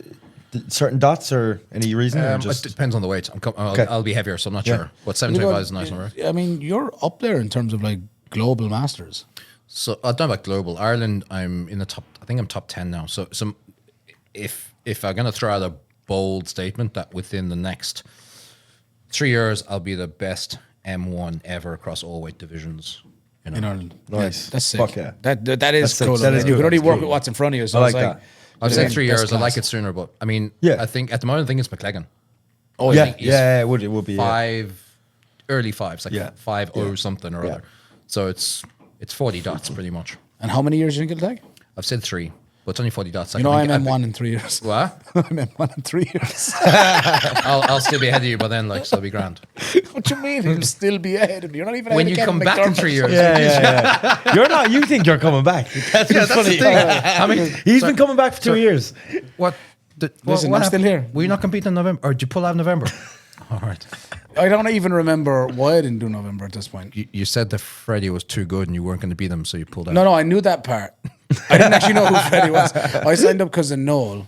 D: certain dots or any reason? Or
B: It
D: just
B: depends on the weight.
D: Okay.
B: I'll be heavier, so I'm not
D: Yeah.
B: sure. But 725 is a nice number.
A: I mean, you're up there in terms of like global masters.
B: So I don't know about global. Ireland, I'm in the top. I think I'm top 10 now. So if I'm gonna throw out a bold statement that within the next 3 years I'll be the best M1 ever across all weight divisions.
A: In Ireland.
D: Nice.
A: Yeah, that's sick.
D: Fuck yeah.
A: That is
D: That's sick.
A: cool.
D: That is
A: you
D: good.
A: can only
D: That's
A: work
D: good.
A: with what's in front of you. So
D: I
A: it's
D: like
A: like
D: that.
B: I've said 3
A: best
B: years. I like
A: class.
B: it sooner, but I mean,
D: Yeah.
B: I think at the moment I think it's McLagan.
A: Oh,
D: yeah,
B: think he's
D: yeah, it would be. Yeah.
B: Early fives, like
D: Yeah.
B: 5-0 something or
D: Yeah.
B: other. So it's 40 dots pretty much.
A: And how many years do you think it'll take?
B: I've said 3, but it's only 40 dots.
A: You know, I'm M1 in 3 years.
B: What?
A: I'm M1 in 3 years.
B: I'll still be ahead of you, but then like so I'll be grand.
A: What you mean? You'll still be ahead of me. You're not even ahead
B: When
A: of
B: you
A: Kevin
B: come back in
A: McDermott.
B: 3 years,
D: Yeah, yeah. You're not. You think you're coming back? That's what's funny.
B: I mean,
D: He's been coming back for 2 years.
B: what?
A: Listen,
B: what
A: I'm still
B: happened?
A: here.
B: Were you not competing in November, or did you pull out in November? All right.
A: I don't even remember why I didn't do November at this point.
B: You said that Freddie was too good and you weren't going to beat him, so you pulled out.
A: No, I knew that part. I didn't actually know who Freddie was. I signed up because of Noel.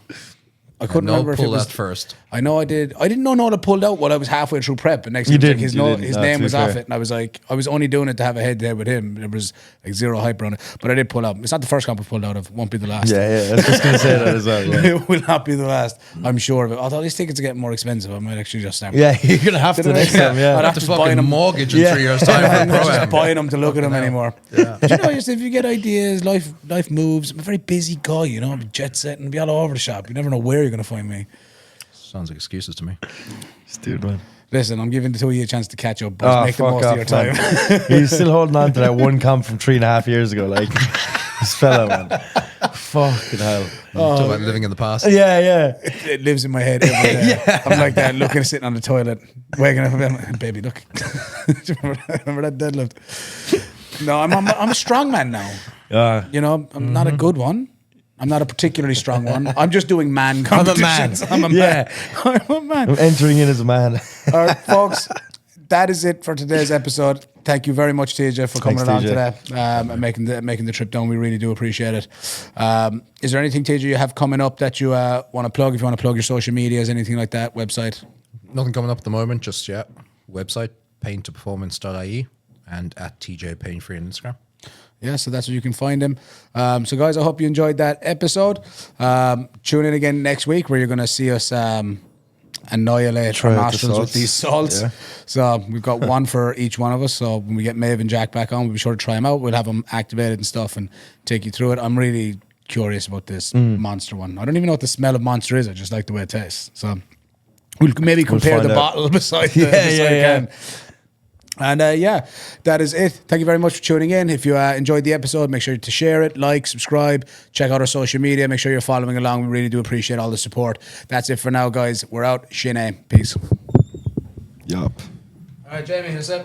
A: I couldn't
B: Noel
A: remember if it
B: pulled
A: was
B: out first.
A: I know I did. I didn't know Noel had pulled out while I was halfway through prep. And next
D: You
A: thing
D: didn't,
A: his,
D: you didn't.
A: his
D: No,
A: name
D: to be
A: was off
D: fair.
A: it, and I was like, I was only doing it to have a head to head with him. There was like zero hype around it, but I did pull out. It's not the first comp I pulled out of. Won't be the last.
D: Yeah, yeah. I was just gonna say that as well. Yeah,
A: It will not be the last. I'm sure of it. Although these tickets are getting more expensive, I might actually just start.
D: yeah. You're gonna have to next time.
A: I'd
D: Yeah.
A: have
B: The
A: to buy
B: fucking
A: them.
B: mortgage in
D: Yeah.
B: 3 years' time for
A: I'm
B: a
A: not
B: pro
A: just
B: am.
A: buying them to look at them anymore. But you know, just if you get ideas, life moves. I'm a very busy guy, you know. I'm jet setting, be all over the shop. You never know where you're going to find me.
B: Sounds like excuses to me.
D: Dude, man.
A: Listen, I'm giving the two of you a chance to catch up, but
D: Oh,
A: make the
D: fuck
A: most of your
D: off,
A: time.
D: man. He's still holding on to that one comp from 3.5 years ago. Like this fella, man. Fucking hell.
B: Talk about living in the past.
D: Yeah, yeah.
A: It lives in my head every day. I'm like that, looking, sitting on the toilet, waking up, and baby, look. remember that deadlift? No, I'm a strong man now. You know, I'm not a good one. I'm not a particularly strong one. I'm just doing man competitions. I'm a man.
D: Yeah.
A: I'm a man.
D: I'm entering in as a man.
A: All right, folks, that is it for today's episode. Thank you very much, TJ, for coming
D: Thanks,
A: along
D: TJ.
A: today and making the trip down. We really do appreciate it. Is there anything, TJ, you have coming up that you want to plug? If you want to plug your social medias, anything like that, website?
B: Nothing coming up at the moment, just yet. Website, paintoperformance.ie and at TJ Pain Free on Instagram.
A: Yeah, so that's where you can find him. So, guys, I hope you enjoyed that episode. Tune in again next week where you're going to see us annihilate our
D: out the
A: nostrils with
D: salts.
A: these salts.
D: Yeah.
A: So we've got one for each one of us. So when we get Maeve and Jack back on, we'll be sure to try them out. We'll have them activated and stuff and take you through it. I'm really curious about this Monster one. I don't even know what the smell of Monster is. I just like the way it tastes. So we'll maybe compare
D: find
A: the
D: out.
A: bottle beside the
D: Yeah.
A: can. And yeah, that is it. Thank you very much for tuning in. If you enjoyed the episode, make sure to share it, like, subscribe, check out our social media. Make sure you're following along. We really do appreciate all the support. That's it for now, guys. We're out. Shine. Peace.
D: Yup.
A: All right, Jamie, who's up?